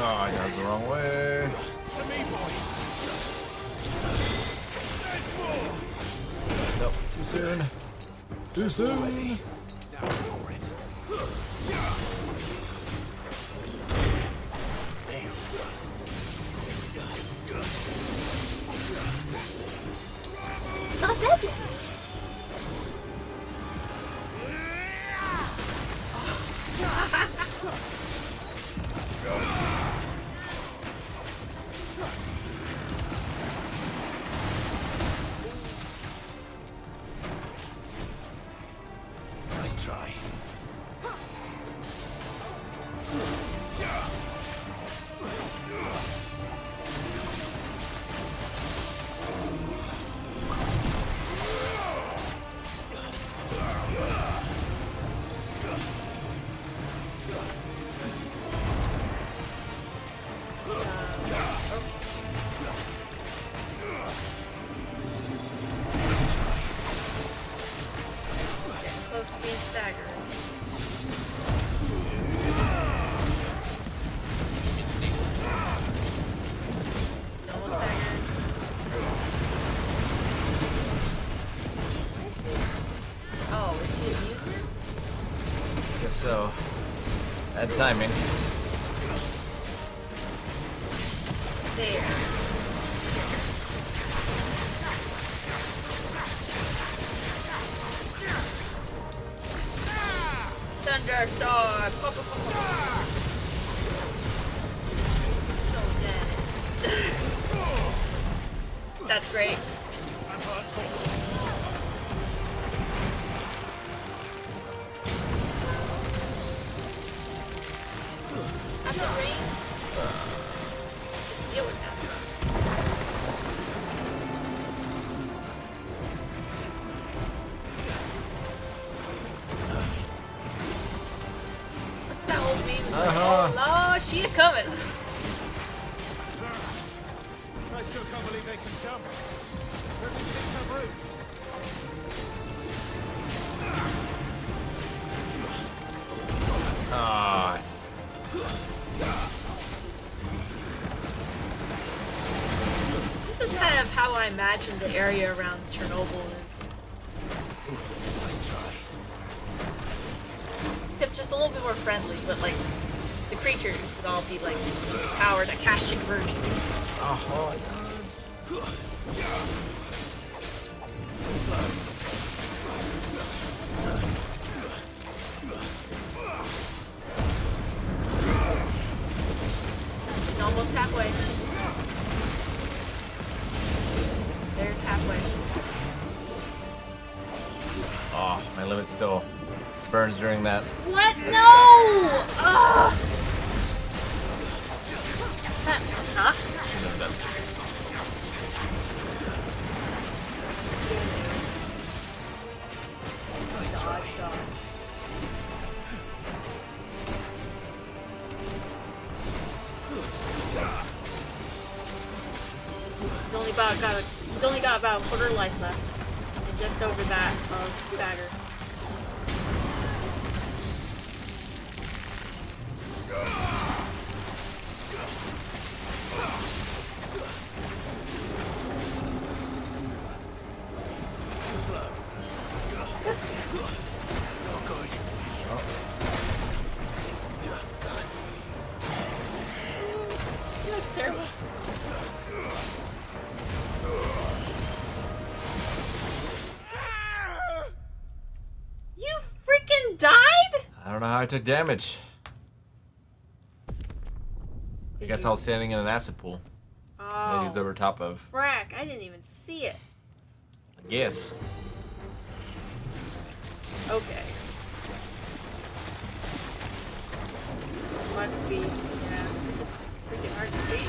Oh, I got it the wrong way. Nope, too soon. Too soon. Now for it. It's not dead yet. Nice try. Getting close to being staggered. It's almost staggered. Oh, is he a mutant? Guess so. Bad timing. There. Thunderstorm! Pop, pop, pop, pop. So dead. That's great. That's a ring. Deal with see it coming. I still can't believe they can jump. Where do these things have roots? Ah. This is kind of how I imagine the area around Chernobyl is. Nice try. Except just a little bit more friendly, but like the creatures would all be like powered Akashic versions. Oh, It's almost halfway. There's halfway. oh, my limit still burns during that. What? No! Ugh! That sucks. Dodge, dodge. He's only got about a quarter life left, and just over that of stagger. That's terrible. You freaking died? I don't know how I took damage. I guess I was standing in an acid pool that he's over top of. Frack, I didn't even see it. I guess. Okay. Must be, yeah, it's freaking hard to see.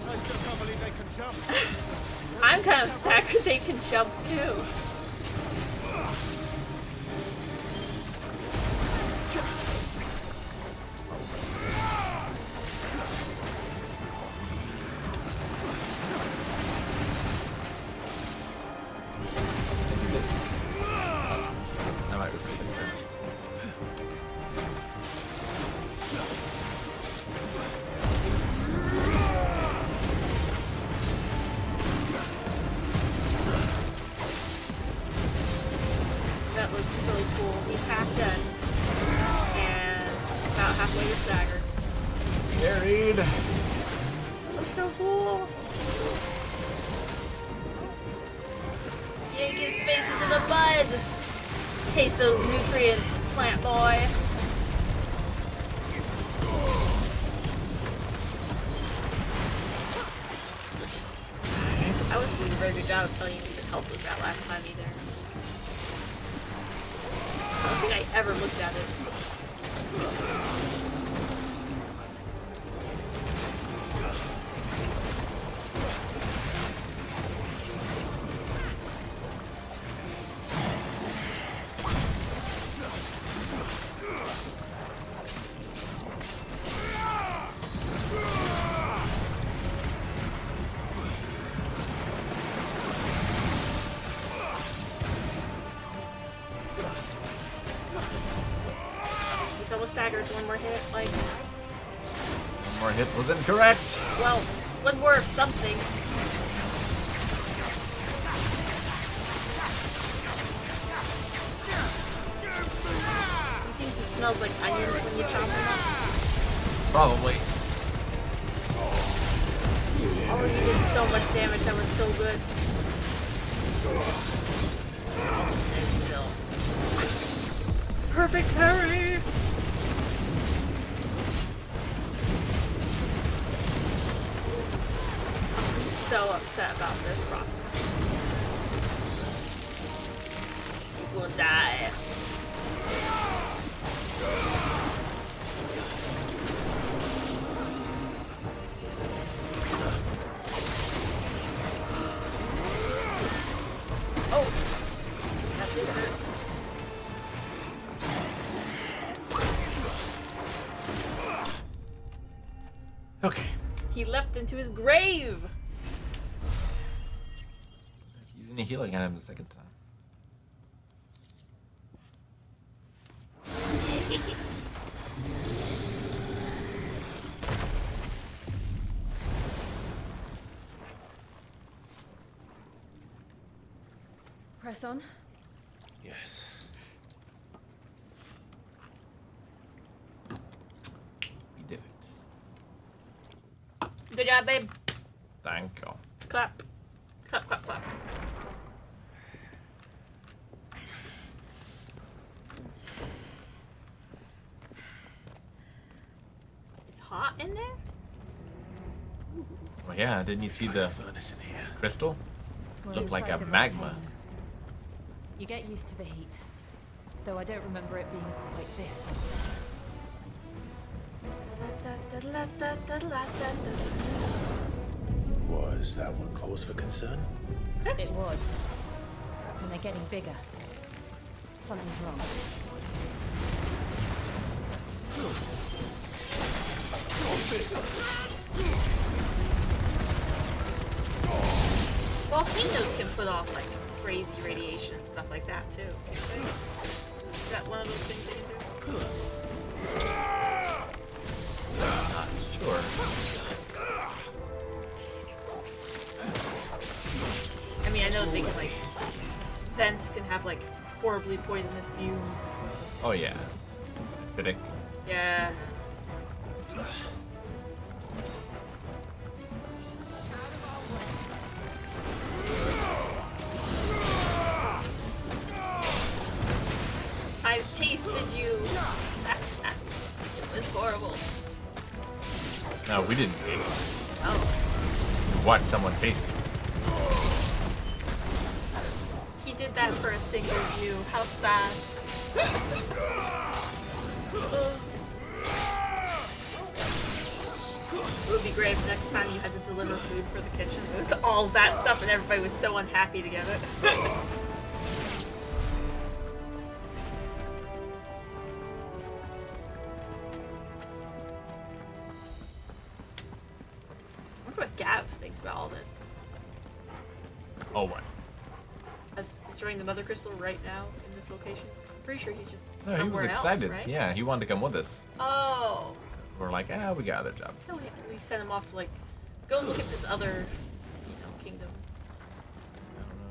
I still can't believe they can jump. I'm kind of staggered they can jump too. That might be pretty good. That looks so cool. He's half done. And about halfway to stagger. Carried. That looks so cool. Yank his face into the mud. Taste those nutrients, plant boy. I wasn't doing a very good job of telling you what the health was at last time either. I don't think I ever looked at it. He's almost staggered. One more hit, like. One more hit was incorrect. Well, one more of something. You think it smells like onions when you chop them up? Probably. Oh, he did so much damage. That was so good. He's almost dead still. Perfect parry! He's so upset about this process. He will die. leapt into his grave. Using a healing item the second time. Press on. Yes. We did it. Good job, babe. Thank you. Clap. Clap, clap, clap. It's hot in there? Well, yeah, didn't you see the furnace in here? crystal? We're Looked like a inside the magma. volcano. You get used to the heat, though I don't remember it being quite this hot. Was that one cause for concern? It was. And they're getting bigger. Something's wrong. Volcanoes can put off like crazy radiation and stuff like that too. Is that one of those things they can do? Not sure. I mean, I know they can like vents can have like horribly poisonous fumes and stuff. Oh yeah. Acidic. Yeah. I've tasted you. It was horrible. No, we didn't taste. Oh. We watched someone taste it. He did that for a single view. How sad. It would be great if next time you had to deliver food for the kitchen. It was all that stuff and everybody was so unhappy to get it. I wonder what Gav thinks about all this. Oh, what? Us destroying the Mother Crystal right now in this location? I'm pretty sure he's just No, he was somewhere excited. else, right? Yeah, he wanted to come with us. Oh. We're like, we got other job. No, we sent him off to like go look at this other, kingdom.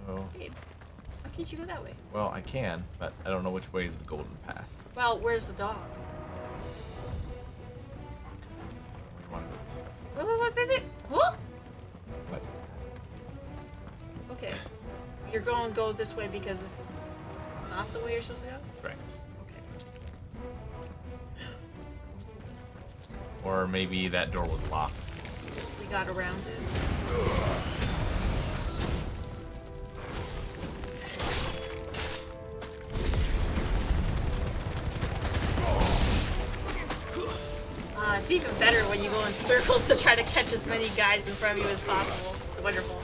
Oh. Babe, why can't you go that way? Well, I can, but I don't know which way is the golden path. Well, where's the dog? What, baby? What? What? Okay. You're going to go this way because this is not the way you're supposed to go? Right. Okay. Or maybe that door was locked. We got around it. It's even better when you go in circles to try to catch as many guys in front of you as possible. It's wonderful.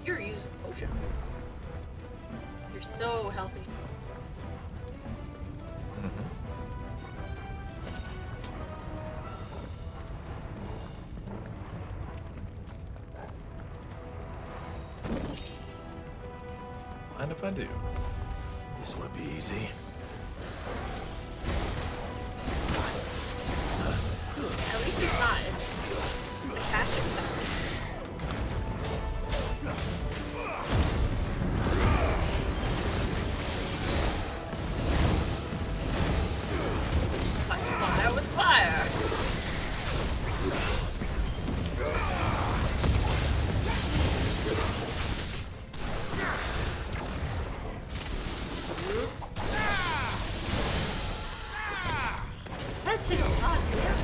You're using potions. You're so healthy. Mind if I do? This won't be easy. At least it's not in the cash acceptor. Come on, that was fire! That's hit a lot, yeah.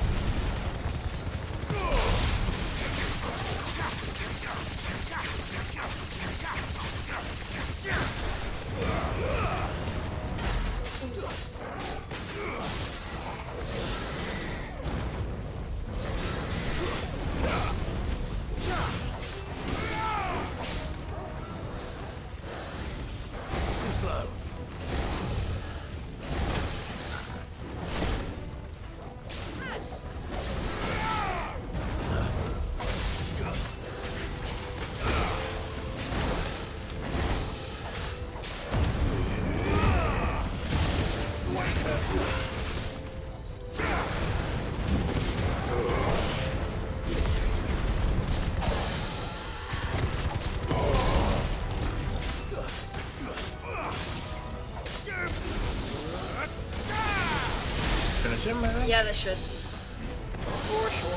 Yeah, they should. For sure.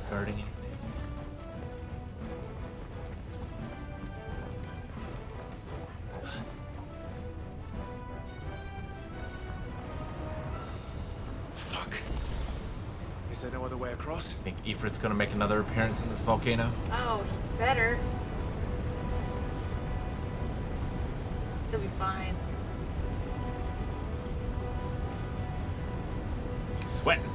Guarding anything? Fuck. Is there no other way across? Think Ifrit's gonna make another appearance in this volcano? Oh, he better. He'll be fine. She's sweating.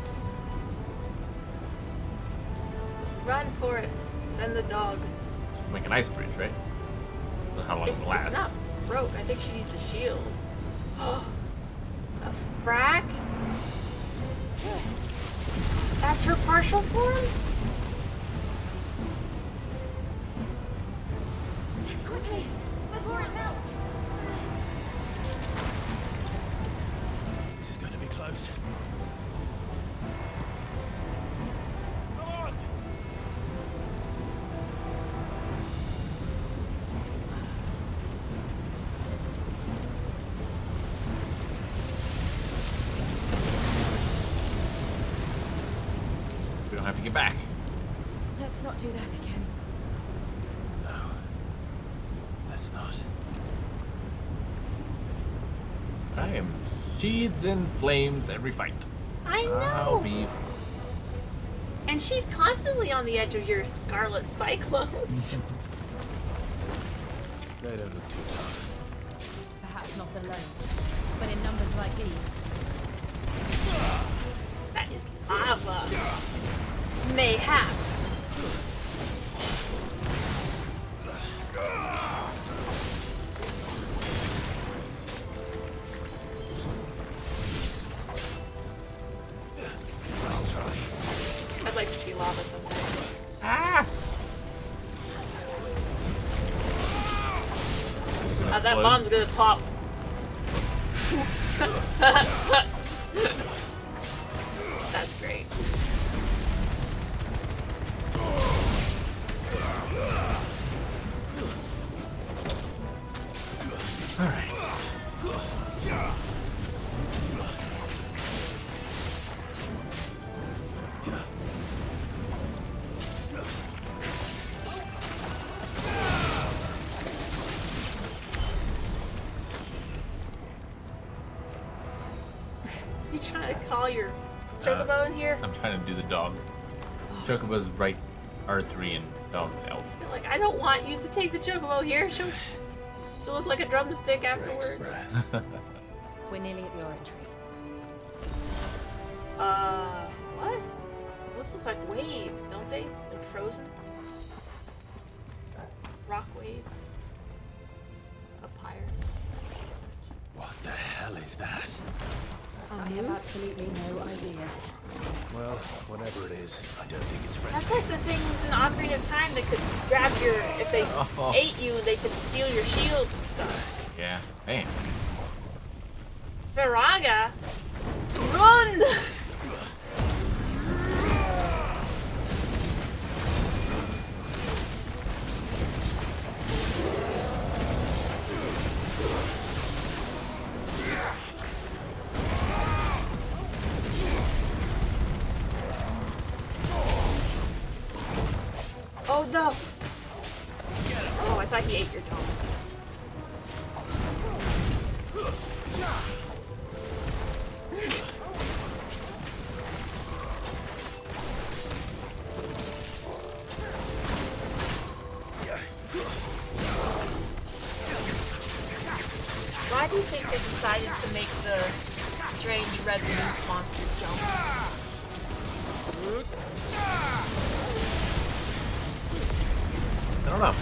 Run for it. Send the dog. She'll make an ice bridge, right? I don't know how long it'll last. It's not broke. I think she needs a shield. A frack? That's her partial form? Quickly, before it melts. This is going to be close. Come on! We don't have to get back. Let's not do that again. No. Let's not. I am sheathed in flames every fight. I know. I'll be. And she's constantly on the edge of your scarlet cyclones. They don't look too tough. Perhaps not alone, but in numbers like these. That is lava. Mayhaps. Nice try. I'd like to see lava someday. Ah! That bomb's gonna pop. That's great. All right. You trying to call your chocobo in here? I'm trying to do the dog. Chocobo's right R3 and dog's L. Like, I don't want you to take the chocobo here. She'll look like a drumstick afterwards. We're nearly at the orange tree. What? Those look like waves, don't they? Like frozen? Rock waves. Up higher. What the hell is that? I have absolutely no idea. Well, whatever it is, I don't think it's friendly. That's like the things in Ocarina of Time that could grab your... If they ate you, they could steal your shield and stuff. Yeah. Man. Viraga! Run! Oh no! Oh, I thought he ate your dog. Why do you think they decided to make the strange red loose monster jump? I don't know.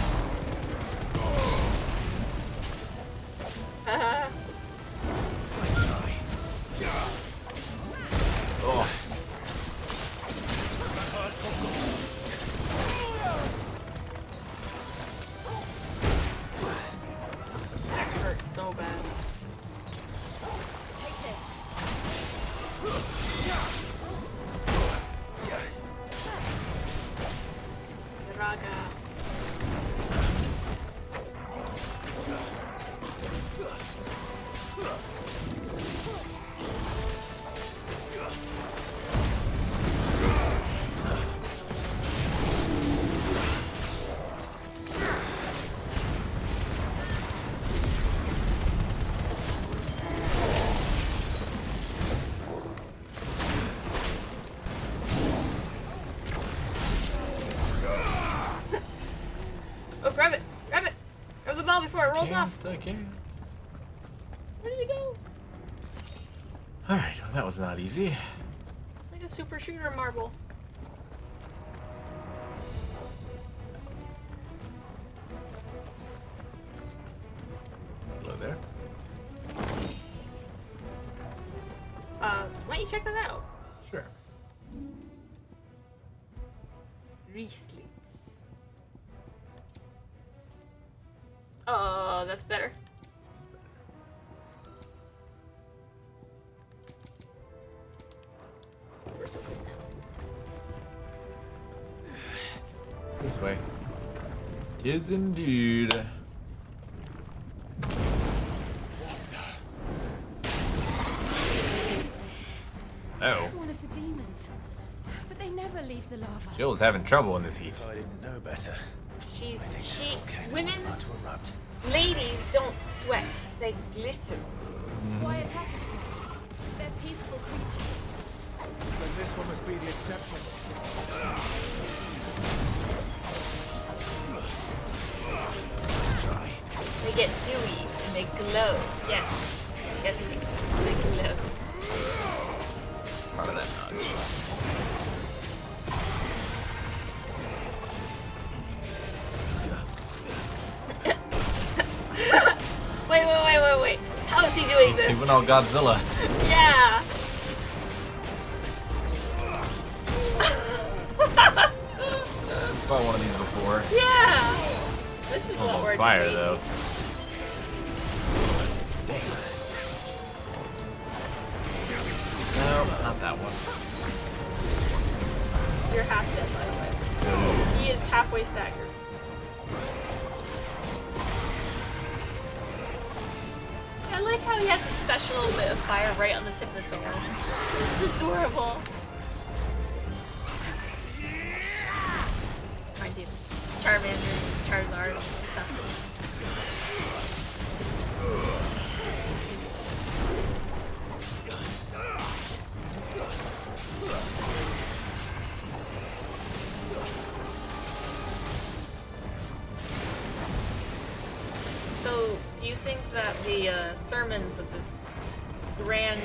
Nice try. Oh. That hurts so bad. Take this. Viraga. rolls off. I can't. Where did he go? Alright, well, that was not easy. It's like a super shooter marble. Hello there. Why don't you check that out? Sure. Wristlets. Oh, that's better. We're so good now. It's this way. Tis indeed. Oh. One of the demons. But they never leave the lava. Jill's having trouble in this heat. I didn't know better. Women, ladies don't sweat. They glisten. Why attack us then? They're peaceful creatures. Then this one must be the exception. Let's try. They get dewy and they glow. Yes. Yes, Christmas. They glow. Part of that notch. Wait. How is he doing this? He went all Godzilla. Yeah. Fought one of these before. Yeah. This is On what we're fire doing. though. No, not that one. This one. You're half dead, by the way. He is halfway staggered. I like how he has a special bit of fire right on the tip of his tail. It's adorable. Reminds you of Charmander, Charizard, and stuff. So, do you think that the sermons of this grand,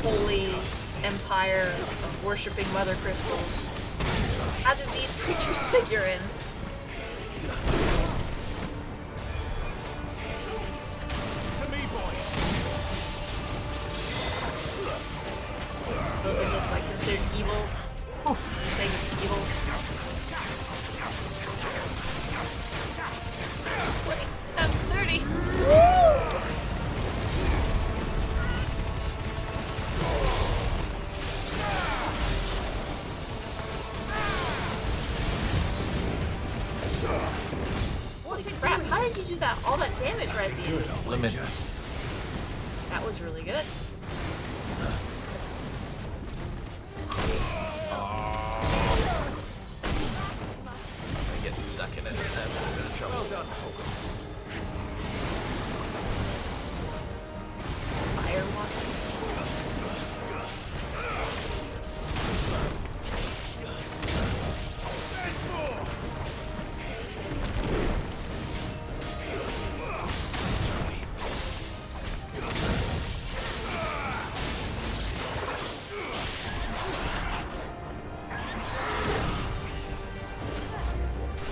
holy empire of worshipping mother crystals, how did these creatures figure in? To me, boy. Those are just like considered evil. For the sake of evil. 20 times 30. Woo! Holy crap, how did you do that? All that damage right at the end. Limits. That was really good. I get stuck in it. I'm in trouble. Well done, Tolkien. Fire water.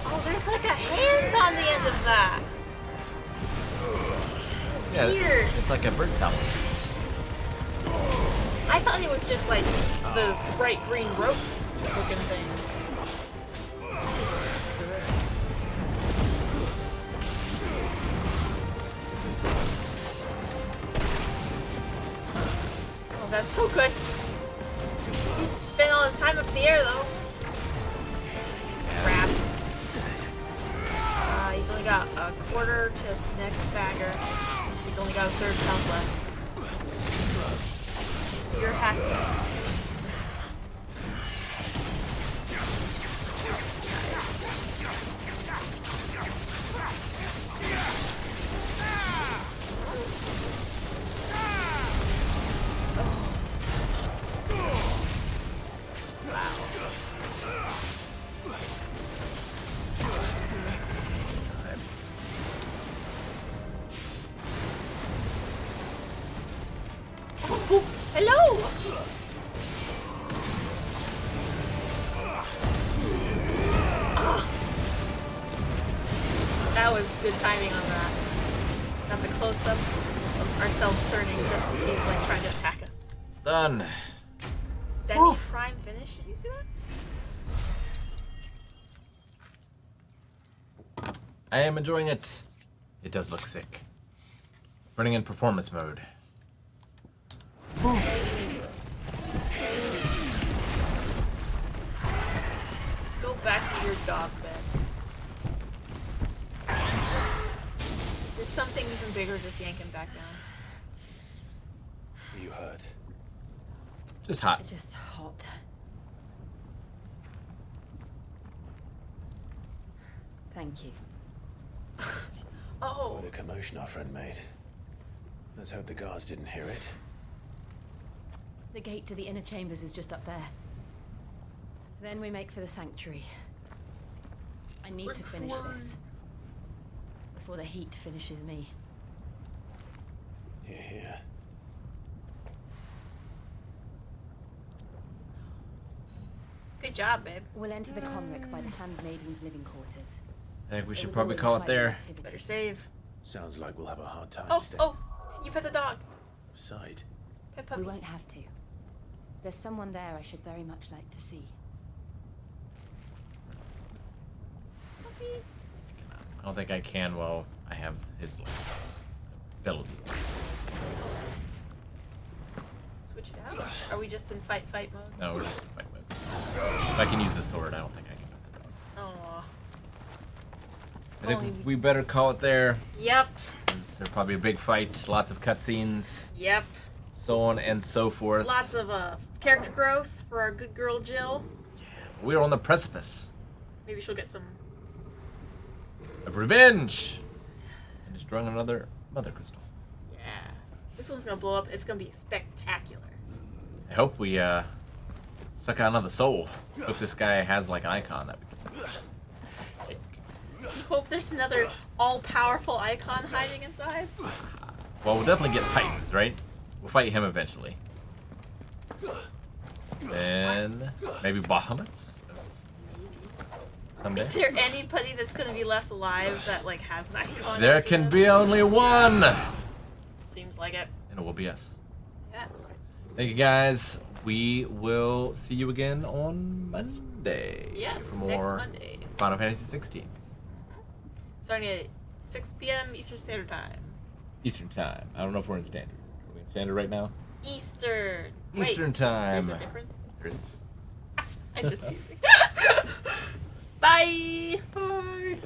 Oh, there's like a hand on the end of that. Yeah, Weird. it's like a bird talon. I thought it was just like the bright green rope looking thing. Oh, that's so good. He spent all his time up in the air though. Crap. He's only got a quarter to his next stagger. He's only got a third health left. You're hacked. Hello! That was good timing on that. Got the close-up of ourselves turning just as he's like trying to attack us. Done. Semi-prime finish, did you see that? I am enjoying it. It does look sick. Running in performance mode. Go back to your dog bed. Did something even bigger just yank him back down? Were you hurt? Just hot. Just hot. Thank you. Oh. What a commotion our friend made. Let's hope the guards didn't hear it. The gate to the inner chambers is just up there. Then we make for the sanctuary. I need to finish this before the heat finishes me. Hear, hear. Good job, babe. We'll enter the convict by the handmaiden's living quarters. I think we should was probably always call quite it there. an activity. Better save. Sounds like we'll have a hard time Oh, staying oh, you pet the dog. aside. Pet We puppies. won't have to. There's someone there I should very much like to see. Puppies. I don't think I can while I have his ability. Switch it out. Are we just in fight mode? No, we're just in fight mode. If I can use the sword, I don't think I can pet the dog. Aww. I think we better call it there. Yep. There's probably a big fight, lots of cutscenes, Yep. so on and so forth. Lots of character growth for our good girl Jill. We're on the precipice Maybe she'll get some. of revenge and destroying another mother crystal. Yeah. This one's gonna blow up. It's gonna be spectacular. I hope we suck out another soul. Hope this guy has like an icon that we can take. You hope there's another all-powerful icon hiding inside. Well, we'll definitely get Titans, right? We'll fight him eventually. Then maybe Bahamut's. Someday. Is there anybody that's gonna be left alive that like has an icon? There after can this? be only one, Seems like it. and it will be us. Yeah. Thank you guys. We will see you again on Monday. Yes, for next more Monday. Final Fantasy 16 Starting at 6 p.m. Eastern Standard Time. Eastern Time. I don't know if we're in Standard. Are we in Standard right now? Eastern. Eastern Wait, Time. There's a difference. There is. I'm just teasing. Bye. Bye.